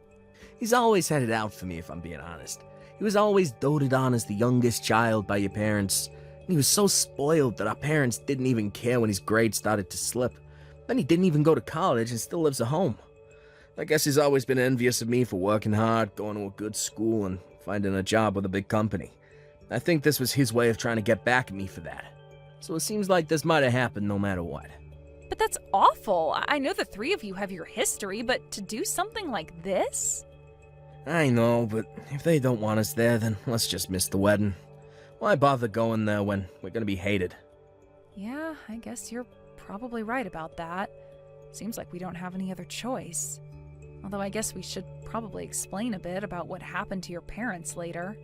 He's always had it out for me, if I'm being honest. He was always doted on as the youngest child by your parents, and he was so spoiled that our parents didn't even care when his grades started to slip. Then he didn't even go to college and still lives at home. I guess he's always been envious of me for working hard, going to a good school, and finding a job with a big company. I think this was his way of trying to get back at me for that. So it seems like this might have happened no matter what. But that's awful. I know the three of you have your history, but to do something like this? I know, but if they don't want us there, then let's just miss the wedding. Why bother going there when we're gonna be hated? Yeah, I guess you're probably right about that. Seems like we don't have any other choice. Although I guess we should probably explain a bit about what happened to your parents later.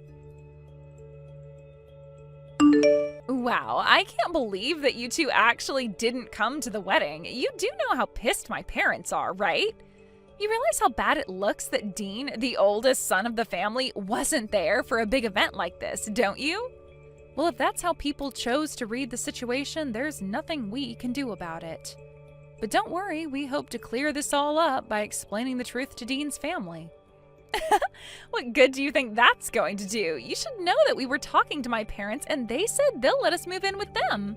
Wow, I can't believe that you two actually didn't come to the wedding. You do know how pissed my parents are, right? You realize how bad it looks that Dean, the oldest son of the family, wasn't there for a big event like this, don't you? Well, if that's how people chose to read the situation, there's nothing we can do about it. But don't worry, we hope to clear this all up by explaining the truth to Dean's family. What good do you think that's going to do? You should know that we were talking to my parents and they said they'll let us move in with them.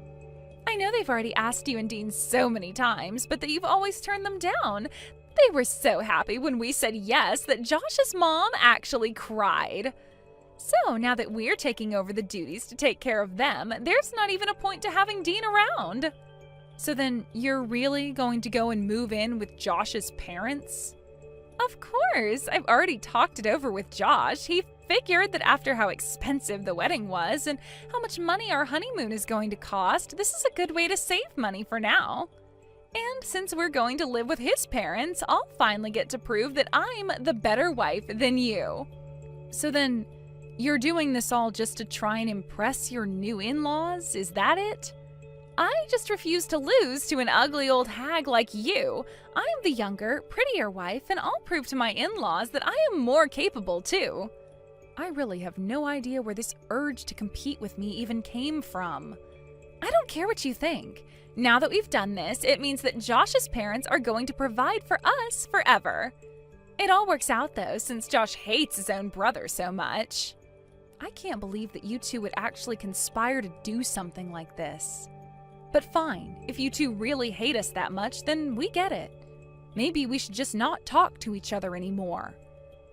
I know they've already asked you and Dean so many times, but that you've always turned them down. They were so happy when we said yes that Josh's mom actually cried. So now that we're taking over the duties to take care of them, there's not even a point to having Dean around. So then you're really going to go and move in with Josh's parents? Of course, I've already talked it over with Josh. He figured that after how expensive the wedding was and how much money our honeymoon is going to cost, this is a good way to save money for now. And since we're going to live with his parents, I'll finally get to prove that I'm the better wife than you. So then, you're doing this all just to try and impress your new in-laws? Is that it? I just refuse to lose to an ugly old hag like you. I'm the younger, prettier wife, and I'll prove to my in-laws that I am more capable too. I really have no idea where this urge to compete with me even came from. I don't care what you think. Now that we've done this, it means that Josh's parents are going to provide for us forever. It all works out though, since Josh hates his own brother so much. I can't believe that you two would actually conspire to do something like this. But fine, if you two really hate us that much, then we get it. Maybe we should just not talk to each other anymore.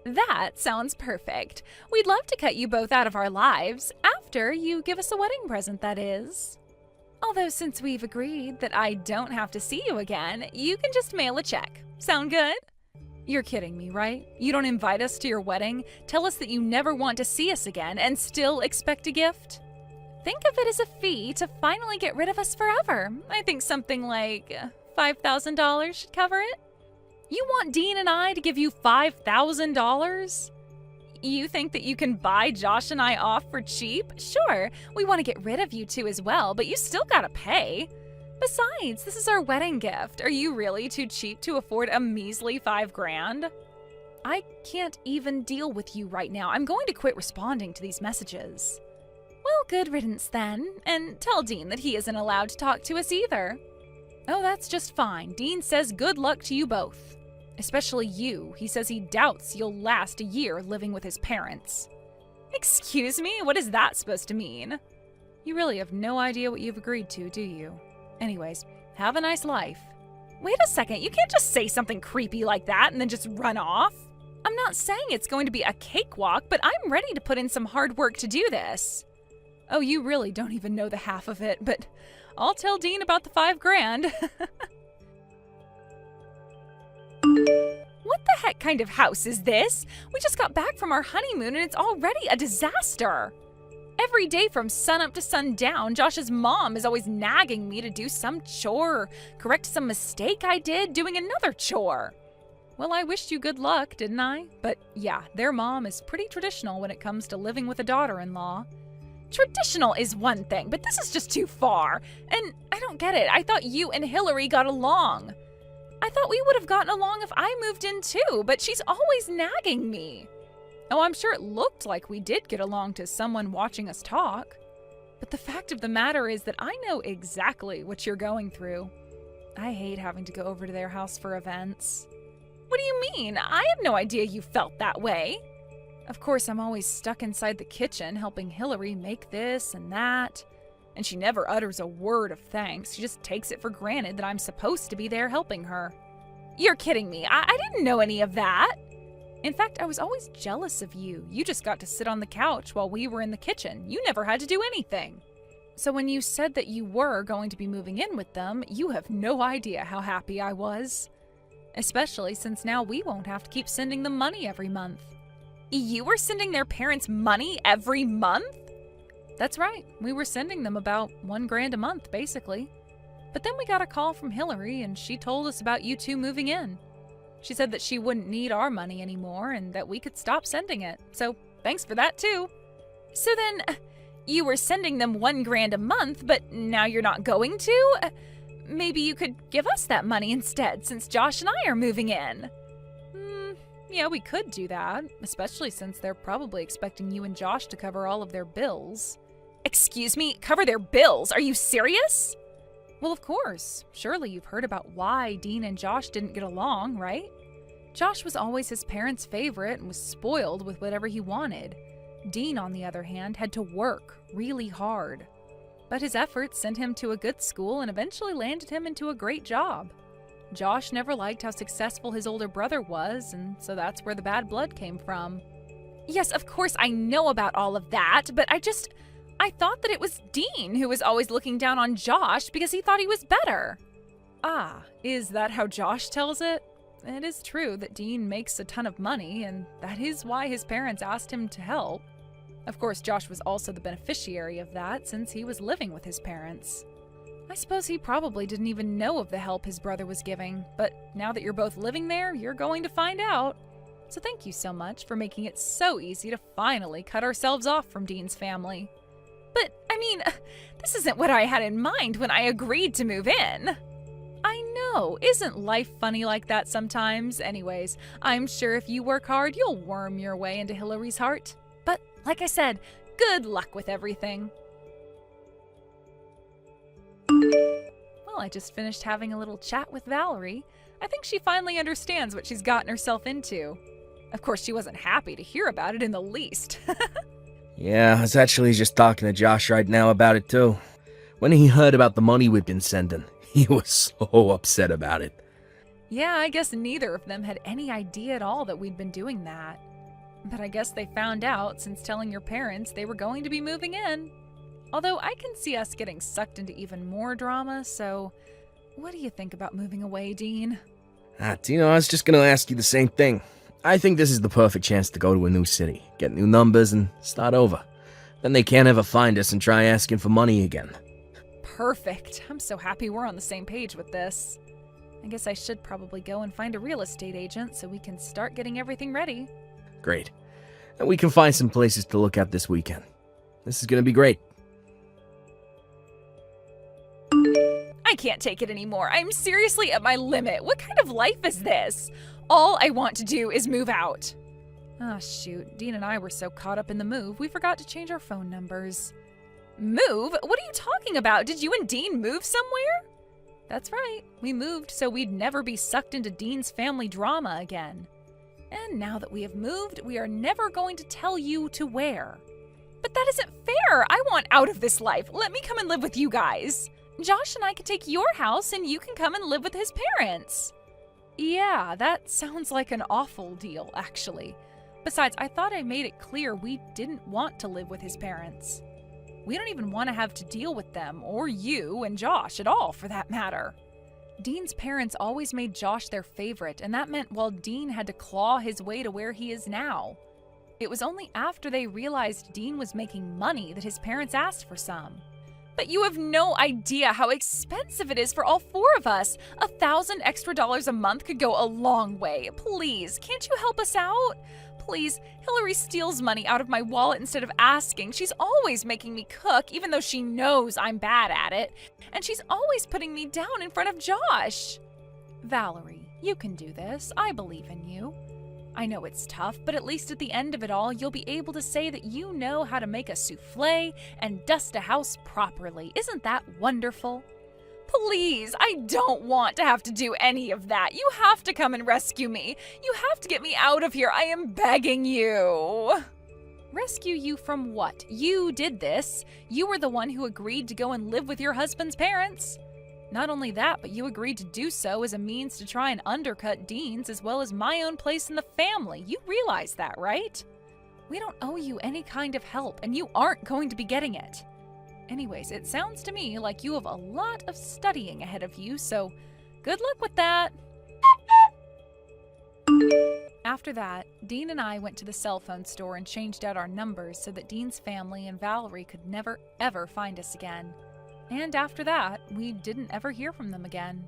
That sounds perfect. We'd love to cut you both out of our lives, after you give us a wedding present, that is. Although since we've agreed that I don't have to see you again, you can just mail a check. Sound good? You're kidding me, right? You don't invite us to your wedding, tell us that you never want to see us again, and still expect a gift? Think of it as a fee to finally get rid of us forever. I think something like $5,000 should cover it. You want Dean and I to give you $5,000? You think that you can buy Josh and I off for cheap? Sure, we want to get rid of you two as well, but you still gotta pay. Besides, this is our wedding gift. Are you really too cheap to afford a measly $5,000? I can't even deal with you right now. I'm going to quit responding to these messages. Well, good riddance then, and tell Dean that he isn't allowed to talk to us either. Oh, that's just fine. Dean says good luck to you both. Especially you. He says he doubts you'll last a year living with his parents. Excuse me? What is that supposed to mean? You really have no idea what you've agreed to, do you? Anyways, have a nice life. Wait a second, you can't just say something creepy like that and then just run off. I'm not saying it's going to be a cakewalk, but I'm ready to put in some hard work to do this. Oh, you really don't even know the half of it, but I'll tell Dean about the $5,000. What the heck kind of house is this? We just got back from our honeymoon and it's already a disaster. Every day from sunup to sundown, Josh's mom is always nagging me to do some chore, correct some mistake I did doing another chore. Well, I wished you good luck, didn't I? But yeah, their mom is pretty traditional when it comes to living with a daughter-in-law. Traditional is one thing, but this is just too far. And I don't get it. I thought you and Hillary got along. I thought we would have gotten along if I moved in too, but she's always nagging me. Oh, I'm sure it looked like we did get along to someone watching us talk. But the fact of the matter is that I know exactly what you're going through. I hate having to go over to their house for events. What do you mean? I had no idea you felt that way. Of course, I'm always stuck inside the kitchen helping Hillary make this and that. And she never utters a word of thanks. She just takes it for granted that I'm supposed to be there helping her. You're kidding me. I didn't know any of that. In fact, I was always jealous of you. You just got to sit on the couch while we were in the kitchen. You never had to do anything. So when you said that you were going to be moving in with them, you have no idea how happy I was. Especially since now we won't have to keep sending them money every month. You were sending their parents money every month? That's right. We were sending them about $1,000 a month, basically. But then we got a call from Hillary and she told us about you two moving in. She said that she wouldn't need our money anymore and that we could stop sending it. So thanks for that too. So then, you were sending them $1,000 a month, but now you're not going to? Maybe you could give us that money instead since Josh and I are moving in. Yeah, we could do that, especially since they're probably expecting you and Josh to cover all of their bills. Excuse me, cover their bills? Are you serious? Well, of course. Surely you've heard about why Dean and Josh didn't get along, right? Josh was always his parents' favorite and was spoiled with whatever he wanted. Dean, on the other hand, had to work really hard. But his efforts sent him to a good school and eventually landed him into a great job. Josh never liked how successful his older brother was, and so that's where the bad blood came from. Yes, of course I know about all of that, but I thought that it was Dean who was always looking down on Josh because he thought he was better. Ah, is that how Josh tells it? It is true that Dean makes a ton of money, and that is why his parents asked him to help. Of course, Josh was also the beneficiary of that since he was living with his parents. I suppose he probably didn't even know of the help his brother was giving, but now that you're both living there, you're going to find out. So thank you so much for making it so easy to finally cut ourselves off from Dean's family. But, I mean, this isn't what I had in mind when I agreed to move in. I know, isn't life funny like that sometimes? Anyways, I'm sure if you work hard, you'll worm your way into Hillary's heart. But, like I said, good luck with everything. Well, I just finished having a little chat with Valerie. I think she finally understands what she's gotten herself into. Of course, she wasn't happy to hear about it in the least. Yeah, I was actually just talking to Josh right now about it too. When he heard about the money we've been sending, he was so upset about it. Yeah, I guess neither of them had any idea at all that we'd been doing that. But I guess they found out since telling your parents they were going to be moving in. Although I can see us getting sucked into even more drama, so what do you think about moving away, Dean? Tino, I was just gonna ask you the same thing. I think this is the perfect chance to go to a new city, get new numbers, and start over. Then they can't ever find us and try asking for money again. Perfect. I'm so happy we're on the same page with this. I guess I should probably go and find a real estate agent so we can start getting everything ready. Great. And we can find some places to look at this weekend. This is gonna be great. I can't take it anymore. I'm seriously at my limit. What kind of life is this? All I want to do is move out. Ah, shoot. Dean and I were so caught up in the move, we forgot to change our phone numbers. Move? What are you talking about? Did you and Dean move somewhere? That's right. We moved so we'd never be sucked into Dean's family drama again. And now that we have moved, we are never going to tell you to where. But that isn't fair. I want out of this life. Let me come and live with you guys. Josh and I can take your house and you can come and live with his parents. Yeah, that sounds like an awful deal, actually. Besides, I thought I made it clear we didn't want to live with his parents. We don't even want to have to deal with them, or you and Josh at all, for that matter. Dean's parents always made Josh their favorite, and that meant, well, Dean had to claw his way to where he is now. It was only after they realized Dean was making money that his parents asked for some. But you have no idea how expensive it is for all four of us. $1,000 extra a month could go a long way. Please, can't you help us out? Please, Hillary steals money out of my wallet instead of asking. She's always making me cook, even though she knows I'm bad at it. And she's always putting me down in front of Josh. Valerie, you can do this. I believe in you. I know it's tough, but at least at the end of it all, you'll be able to say that you know how to make a souffle and dust a house properly. Isn't that wonderful? Please, I don't want to have to do any of that. You have to come and rescue me. You have to get me out of here. I am begging you. Rescue you from what? You did this. You were the one who agreed to go and live with your husband's parents. Not only that, but you agreed to do so as a means to try and undercut Dean's as well as my own place in the family. You realize that, right? We don't owe you any kind of help, and you aren't going to be getting it. Anyways, it sounds to me like you have a lot of studying ahead of you, so good luck with that. After that, Dean and I went to the cell phone store and changed out our numbers so that Dean's family and Valerie could never, ever find us again. And after that, we didn't ever hear from them again.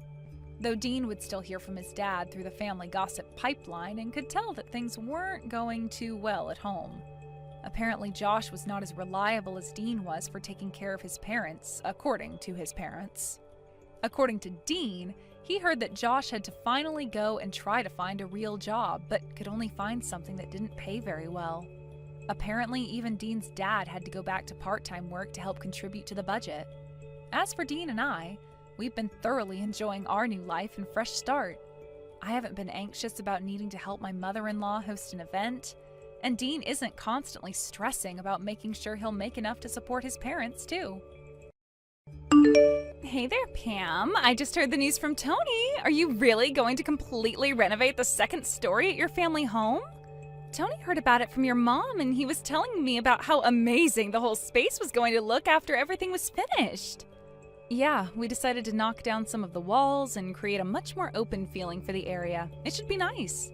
Though Dean would still hear from his dad through the family gossip pipeline and could tell that things weren't going too well at home. Apparently, Josh was not as reliable as Dean was for taking care of his parents, according to his parents. According to Dean, he heard that Josh had to finally go and try to find a real job, but could only find something that didn't pay very well. Apparently, even Dean's dad had to go back to part-time work to help contribute to the budget. As for Dean and I, we've been thoroughly enjoying our new life and fresh start. I haven't been anxious about needing to help my mother-in-law host an event, and Dean isn't constantly stressing about making sure he'll make enough to support his parents, too. Hey there, Pam. I just heard the news from Tony. Are you really going to completely renovate the second story at your family home? Tony heard about it from your mom, and he was telling me about how amazing the whole space was going to look after everything was finished. Yeah, we decided to knock down some of the walls and create a much more open feeling for the area. It should be nice.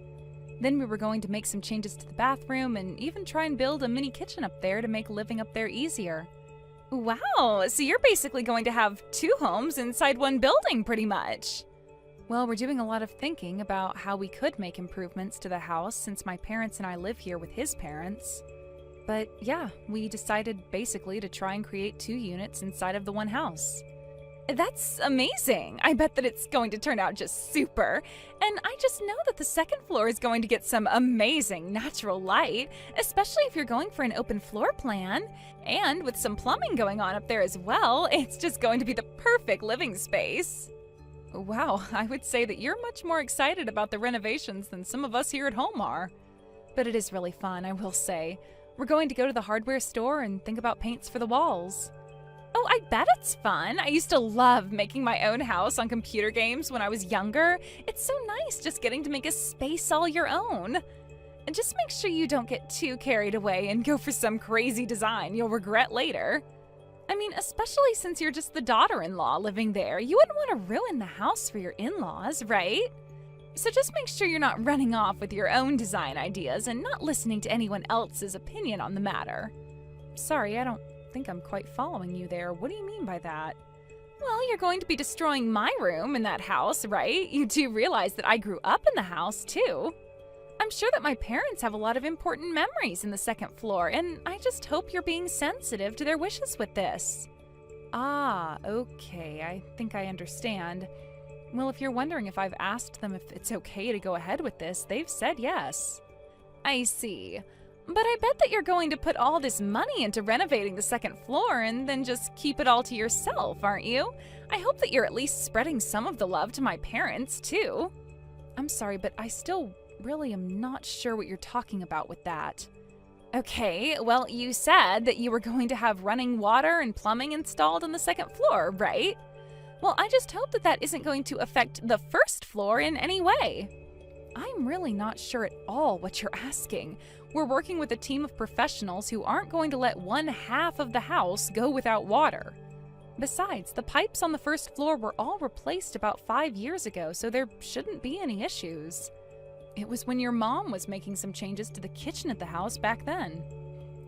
Then we were going to make some changes to the bathroom and even try and build a mini kitchen up there to make living up there easier. Wow, so you're basically going to have 2 homes inside one building pretty much. Well, we're doing a lot of thinking about how we could make improvements to the house since my parents and I live here with his parents. But yeah, we decided basically to try and create 2 units inside of the one house. That's amazing. I bet that it's going to turn out just super. And I just know that the second floor is going to get some amazing natural light, especially if you're going for an open floor plan. And with some plumbing going on up there as well, it's just going to be the perfect living space. Wow, I would say that you're much more excited about the renovations than some of us here at home are. But it is really fun, I will say. We're going to go to the hardware store and think about paints for the walls. Oh, I bet it's fun. I used to love making my own house on computer games when I was younger. It's so nice just getting to make a space all your own. And just make sure you don't get too carried away and go for some crazy design you'll regret later. I mean, especially since you're just the daughter-in-law living there, you wouldn't want to ruin the house for your in-laws, right? So just make sure you're not running off with your own design ideas and not listening to anyone else's opinion on the matter. Sorry, I don't think I'm quite following you there. What do you mean by that? Well, you're going to be destroying my room in that house, right? You do realize that I grew up in the house, too. I'm sure that my parents have a lot of important memories in the second floor, and I just hope you're being sensitive to their wishes with this. Ah, okay, I think I understand. Well, if you're wondering if I've asked them if it's okay to go ahead with this, they've said yes. I see. But I bet that you're going to put all this money into renovating the second floor and then just keep it all to yourself, aren't you? I hope that you're at least spreading some of the love to my parents, too. I'm sorry, but I still really am not sure what you're talking about with that. Okay, well, you said that you were going to have running water and plumbing installed on the second floor, right? Well, I just hope that that isn't going to affect the first floor in any way. I'm really not sure at all what you're asking. We're working with a team of professionals who aren't going to let one half of the house go without water. Besides, the pipes on the first floor were all replaced about 5 years ago, so there shouldn't be any issues. It was when your mom was making some changes to the kitchen at the house back then.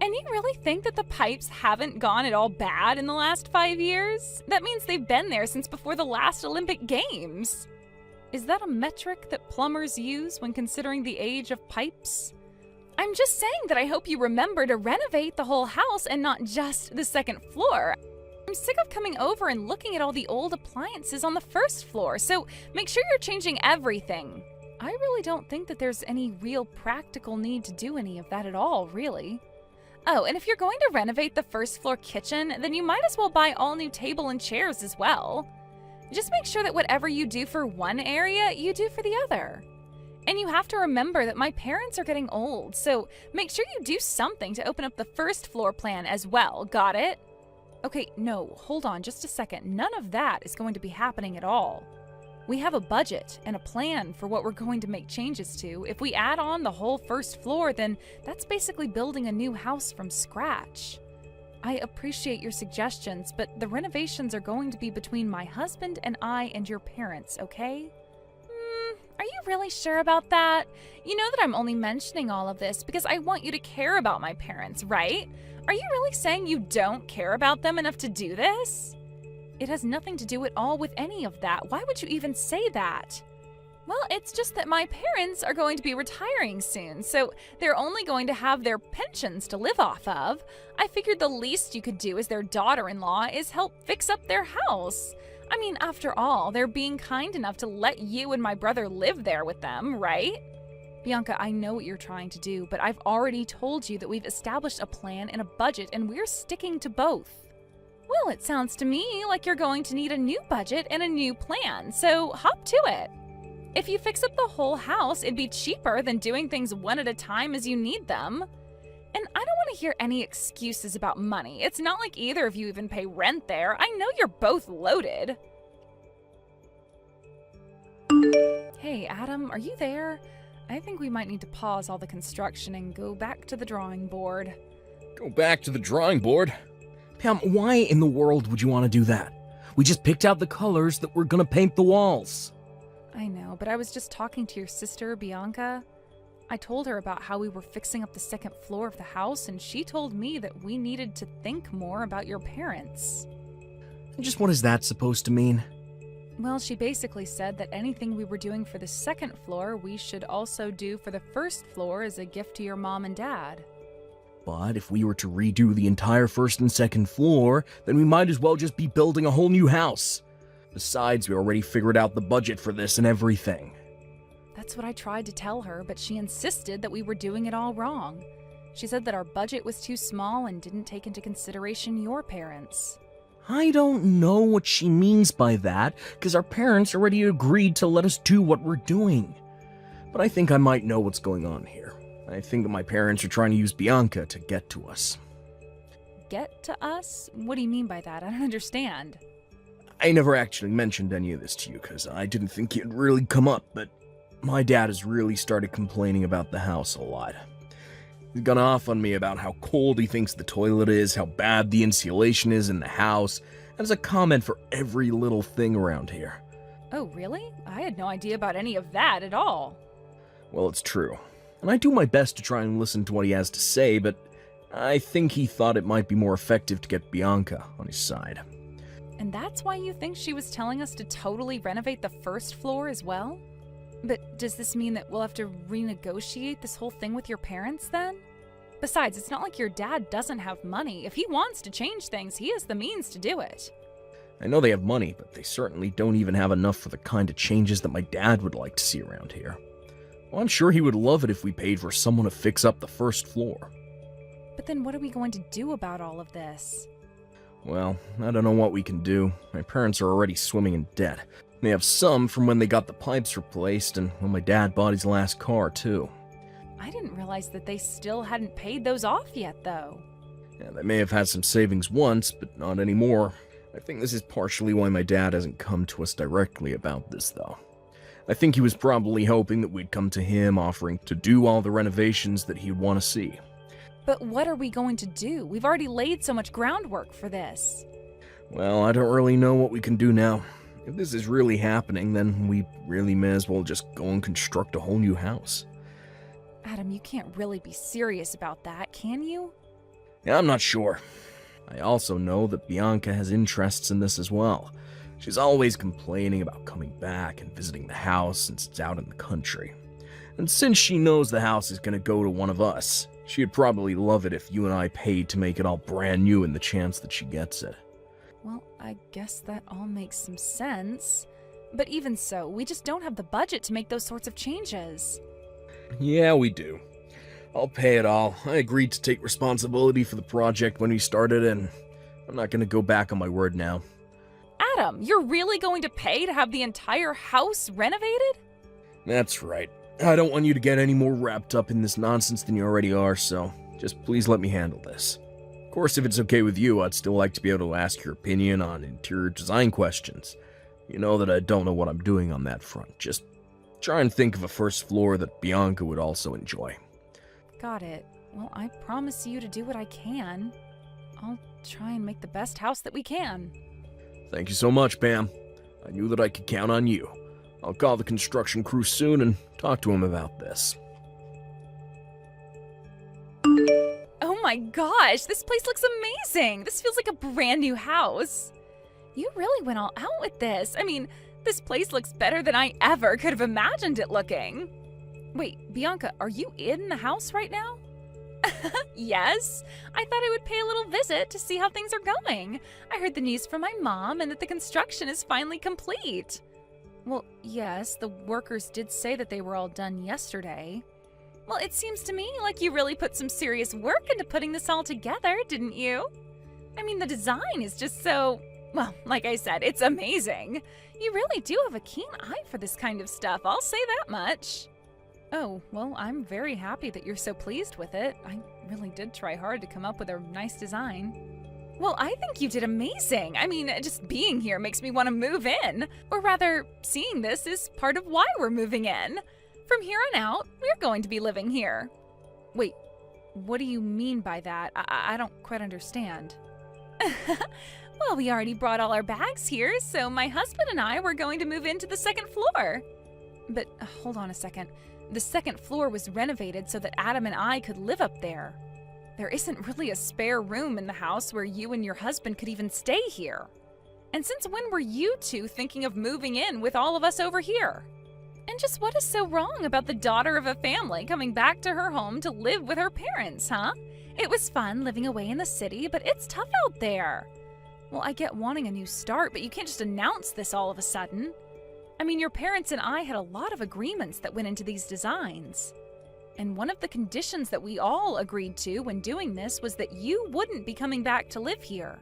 And you really think that the pipes haven't gone at all bad in the last 5 years? That means they've been there since before the last Olympic Games. Is that a metric that plumbers use when considering the age of pipes? I'm just saying that I hope you remember to renovate the whole house and not just the second floor. I'm sick of coming over and looking at all the old appliances on the first floor, so make sure you're changing everything. I really don't think that there's any real practical need to do any of that at all, really. Oh, and if you're going to renovate the first floor kitchen, then you might as well buy all new table and chairs as well. Just make sure that whatever you do for one area, you do for the other. And you have to remember that my parents are getting old, so make sure you do something to open up the first floor plan as well, got it? Okay, no, hold on just a second. None of that is going to be happening at all. We have a budget and a plan for what we're going to make changes to. If we add on the whole first floor, then that's basically building a new house from scratch. I appreciate your suggestions, but the renovations are going to be between my husband and I and your parents, okay? Are you really sure about that? You know that I'm only mentioning all of this because I want you to care about my parents, right? Are you really saying you don't care about them enough to do this? It has nothing to do at all with any of that. Why would you even say that? Well, it's just that my parents are going to be retiring soon, so they're only going to have their pensions to live off of. I figured the least you could do as their daughter-in-law is help fix up their house. I mean, after all, they're being kind enough to let you and my brother live there with them, right? Bianca, I know what you're trying to do, but I've already told you that we've established a plan and a budget, and we're sticking to both. Well, it sounds to me like you're going to need a new budget and a new plan, so hop to it. If you fix up the whole house, it'd be cheaper than doing things one at a time as you need them. And I don't want to hear any excuses about money. It's not like either of you even pay rent there. I know you're both loaded. Hey, Adam, are you there? I think we might need to pause all the construction and go back to the drawing board. Go back to the drawing board? Pam, why in the world would you want to do that? We just picked out the colors that we're gonna paint the walls. I know, but I was just talking to your sister, Bianca. I told her about how we were fixing up the second floor of the house, and she told me that we needed to think more about your parents. Just what is that supposed to mean? Well, she basically said that anything we were doing for the second floor, we should also do for the first floor as a gift to your mom and dad. But if we were to redo the entire first and second floor, then we might as well just be building a whole new house. Besides, we already figured out the budget for this and everything. That's what I tried to tell her, but she insisted that we were doing it all wrong. She said that our budget was too small and didn't take into consideration your parents. I don't know what she means by that, because our parents already agreed to let us do what we're doing. But I think I might know what's going on here. I think that my parents are trying to use Bianca to get to us. Get to us? What do you mean by that? I don't understand. I never actually mentioned any of this to you, because I didn't think it'd really come up, but my dad has really started complaining about the house a lot. He's gone off on me about how cold he thinks the toilet is, how bad the insulation is in the house, and has a comment for every little thing around here. Oh, really? I had no idea about any of that at all. Well, it's true. And I do my best to try and listen to what he has to say, but I think he thought it might be more effective to get Bianca on his side. And that's why you think she was telling us to totally renovate the first floor as well? But does this mean that we'll have to renegotiate this whole thing with your parents then? Besides, it's not like your dad doesn't have money. If he wants to change things, he has the means to do it. I know they have money, but they certainly don't even have enough for the kind of changes that my dad would like to see around here. Well, I'm sure he would love it if we paid for someone to fix up the first floor. But then what are we going to do about all of this? Well, I don't know what we can do. My parents are already swimming in debt. They have some from when they got the pipes replaced and when my dad bought his last car, too. I didn't realize that they still hadn't paid those off yet, though. Yeah, they may have had some savings once, but not anymore. I think this is partially why my dad hasn't come to us directly about this, though. I think he was probably hoping that we'd come to him offering to do all the renovations that he'd want to see. But what are we going to do? We've already laid so much groundwork for this. Well, I don't really know what we can do now. If this is really happening, then we really may as well just go and construct a whole new house. Adam, you can't really be serious about that, can you? Yeah, I'm not sure. I also know that Bianca has interests in this as well. She's always complaining about coming back and visiting the house since it's out in the country. And since she knows the house is going to go to one of us, she'd probably love it if you and I paid to make it all brand new in the chance that she gets it. Well, I guess that all makes some sense. But even so, we just don't have the budget to make those sorts of changes. Yeah, we do. I'll pay it all. I agreed to take responsibility for the project when we started, and I'm not going to go back on my word now. Adam, you're really going to pay to have the entire house renovated? That's right. I don't want you to get any more wrapped up in this nonsense than you already are, so just please let me handle this. Of course, if it's okay with you, I'd still like to be able to ask your opinion on interior design questions. You know that I don't know what I'm doing on that front. Just try and think of a first floor that Bianca would also enjoy. Got it. Well, I promise you to do what I can. I'll try and make the best house that we can. Thank you so much, Pam. I knew that I could count on you. I'll call the construction crew soon and talk to him about this. Oh my gosh, this place looks amazing! This feels like a brand new house. You really went all out with this. I mean, this place looks better than I ever could have imagined it looking. Wait, Bianca, are you in the house right now? Yes. I thought I would pay a little visit to see how things are going. I heard the news from my mom and that the construction is finally complete. Well, yes, the workers did say that they were all done yesterday. Well, it seems to me like you really put some serious work into putting this all together, didn't you? I mean, the design is just so, well, like I said, it's amazing. You really do have a keen eye for this kind of stuff, I'll say that much. Oh, well, I'm very happy that you're so pleased with it. I really did try hard to come up with a nice design. Well, I think you did amazing. I mean, just being here makes me want to move in. Or rather, seeing this is part of why we're moving in. From here on out, we're going to be living here. Wait, what do you mean by that? I don't quite understand. Well, we already brought all our bags here, so my husband and I were going to move into the second floor. But hold on a second. The second floor was renovated so that Adam and I could live up there. There isn't really a spare room in the house where you and your husband could even stay here. And since when were you two thinking of moving in with all of us over here? And just what is so wrong about the daughter of a family coming back to her home to live with her parents, huh? It was fun living away in the city, but it's tough out there. Well, I get wanting a new start, but you can't just announce this all of a sudden. I mean, your parents and I had a lot of agreements that went into these designs. And one of the conditions that we all agreed to when doing this was that you wouldn't be coming back to live here.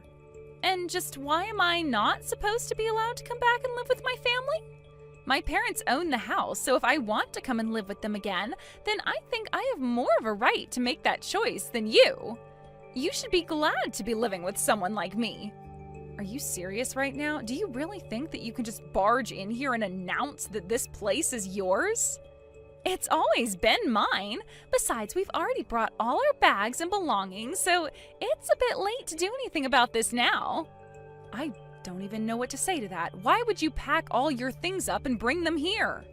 And just why am I not supposed to be allowed to come back and live with my family? My parents own the house, so if I want to come and live with them again, then I think I have more of a right to make that choice than you. You should be glad to be living with someone like me. Are you serious right now? Do you really think that you can just barge in here and announce that this place is yours? It's always been mine. Besides, we've already brought all our bags and belongings, so it's a bit late to do anything about this now. I don't even know what to say to that. Why would you pack all your things up and bring them here?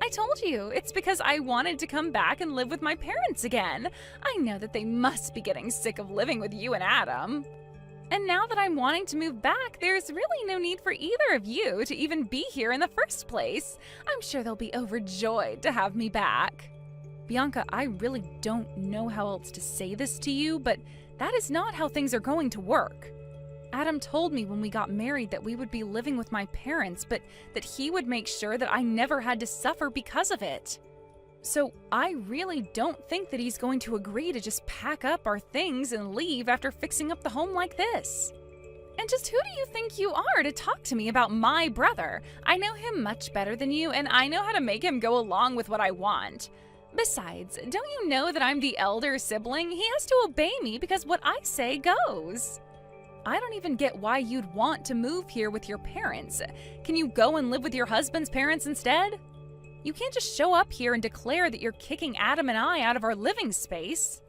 I told you, it's because I wanted to come back and live with my parents again. I know that they must be getting sick of living with you and Adam. And now that I'm wanting to move back, there's really no need for either of you to even be here in the first place. I'm sure they'll be overjoyed to have me back. Bianca, I really don't know how else to say this to you, but that is not how things are going to work. Adam told me when we got married that we would be living with my parents, but that he would make sure that I never had to suffer because of it. So I really don't think that he's going to agree to just pack up our things and leave after fixing up the home like this. And just who do you think you are to talk to me about my brother? I know him much better than you, and I know how to make him go along with what I want. Besides, don't you know that I'm the elder sibling? He has to obey me because what I say goes. I don't even get why you'd want to move here with your parents. Can you go and live with your husband's parents instead? You can't just show up here and declare that you're kicking Adam and I out of our living space.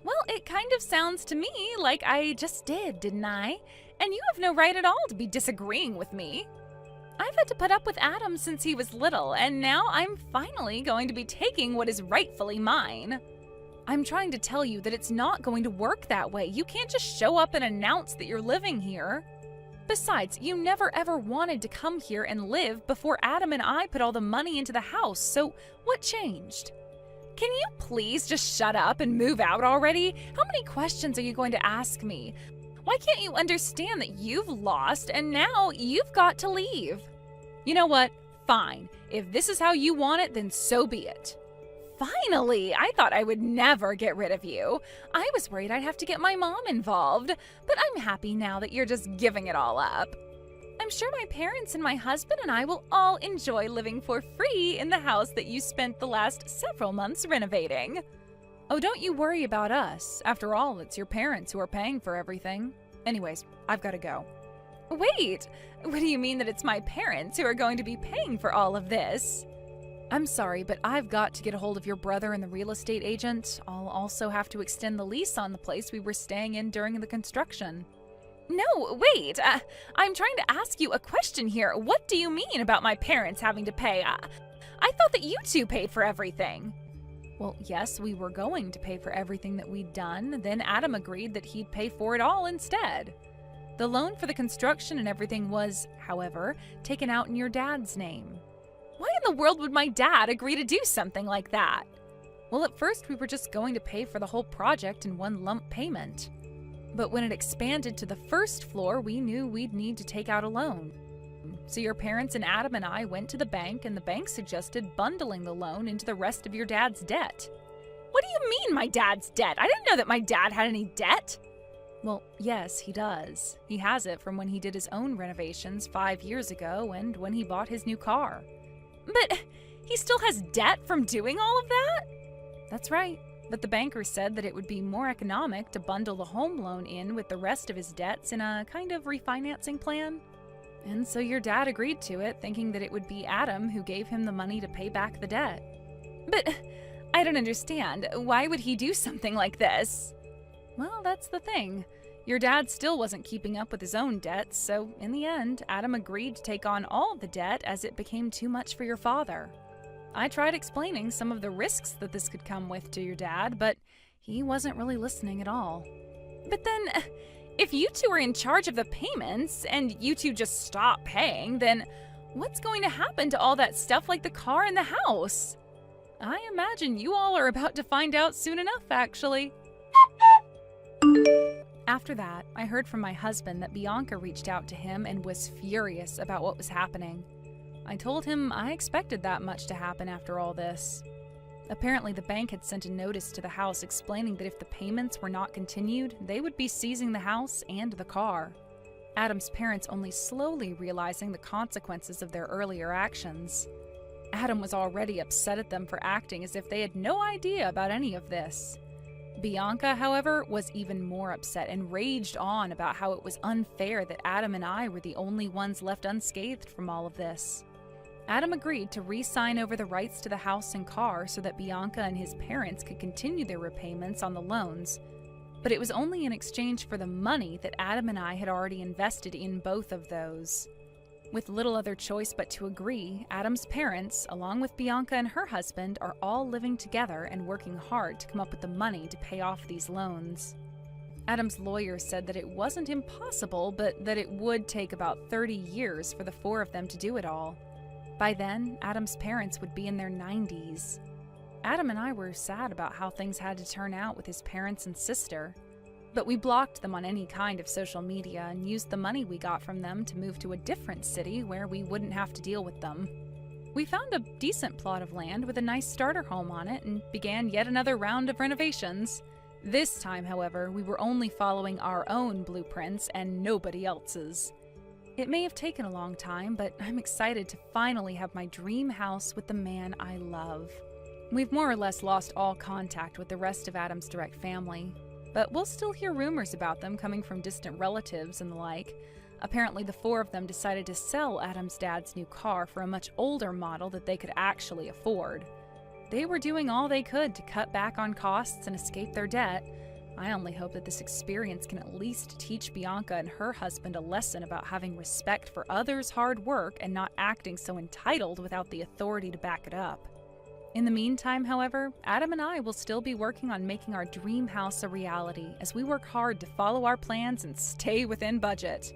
Well, it kind of sounds to me like I just did, didn't I? And you have no right at all to be disagreeing with me. I've had to put up with Adam since he was little, and now I'm finally going to be taking what is rightfully mine. I'm trying to tell you that it's not going to work that way. You can't just show up and announce that you're living here. Besides, you never ever wanted to come here and live before Adam and I put all the money into the house, so what changed? Can you please just shut up and move out already? How many questions are you going to ask me? Why can't you understand that you've lost and now you've got to leave? You know what? Fine. If this is how you want it, then so be it. Finally! I thought I would never get rid of you. I was worried I'd have to get my mom involved, but I'm happy now that you're just giving it all up. I'm sure my parents and my husband and I will all enjoy living for free in the house that you spent the last several months renovating. Oh, don't you worry about us. After all, it's your parents who are paying for everything. Anyways, I've got to go. Wait! What do you mean that it's my parents who are going to be paying for all of this? I'm sorry, but I've got to get a hold of your brother and the real estate agent. I'll also have to extend the lease on the place we were staying in during the construction. No, wait! I'm trying to ask you a question here. What do you mean about my parents having to pay? I thought that you two paid for everything. Well, yes, we were going to pay for everything that we'd done. Then Adam agreed that he'd pay for it all instead. The loan for the construction and everything was, however, taken out in your dad's name. Why in the world would my dad agree to do something like that? Well, at first we were just going to pay for the whole project in one lump payment. But when it expanded to the first floor, we knew we'd need to take out a loan. So your parents and Adam and I went to the bank, and the bank suggested bundling the loan into the rest of your dad's debt. What do you mean, my dad's debt? I didn't know that my dad had any debt. Well, yes, he does. He has it from when he did his own renovations 5 years ago and when he bought his new car. But he still has debt from doing all of that? That's right. But the banker said that it would be more economic to bundle the home loan in with the rest of his debts in a kind of refinancing plan. And so your dad agreed to it, thinking that it would be Adam who gave him the money to pay back the debt. But I don't understand. Why would he do something like this? Well, that's the thing. Your dad still wasn't keeping up with his own debts, so in the end, Adam agreed to take on all the debt as it became too much for your father. I tried explaining some of the risks that this could come with to your dad, but he wasn't really listening at all. But then, if you two are in charge of the payments and you two just stop paying, then what's going to happen to all that stuff like the car and the house? I imagine you all are about to find out soon enough, actually. After that, I heard from my husband that Bianca reached out to him and was furious about what was happening. I told him I expected that much to happen after all this. Apparently, the bank had sent a notice to the house explaining that if the payments were not continued, they would be seizing the house and the car. Adam's parents only slowly realizing the consequences of their earlier actions. Adam was already upset at them for acting as if they had no idea about any of this. Bianca, however, was even more upset and raged on about how it was unfair that Adam and I were the only ones left unscathed from all of this. Adam agreed to re-sign over the rights to the house and car so that Bianca and his parents could continue their repayments on the loans. But it was only in exchange for the money that Adam and I had already invested in both of those. With little other choice but to agree, Adam's parents, along with Bianca and her husband, are all living together and working hard to come up with the money to pay off these loans. Adam's lawyer said that it wasn't impossible, but that it would take about 30 years for the four of them to do it all. By then, Adam's parents would be in their 90s. Adam and I were sad about how things had to turn out with his parents and sister, but we blocked them on any kind of social media and used the money we got from them to move to a different city where we wouldn't have to deal with them. We found a decent plot of land with a nice starter home on it and began yet another round of renovations. This time, however, we were only following our own blueprints and nobody else's. It may have taken a long time, but I'm excited to finally have my dream house with the man I love. We've more or less lost all contact with the rest of Adam's direct family, but we'll still hear rumors about them coming from distant relatives and the like. Apparently, the four of them decided to sell Adam's dad's new car for a much older model that they could actually afford. They were doing all they could to cut back on costs and escape their debt. I only hope that this experience can at least teach Bianca and her husband a lesson about having respect for others' hard work and not acting so entitled without the authority to back it up. In the meantime, however, Adam and I will still be working on making our dream house a reality as we work hard to follow our plans and stay within budget.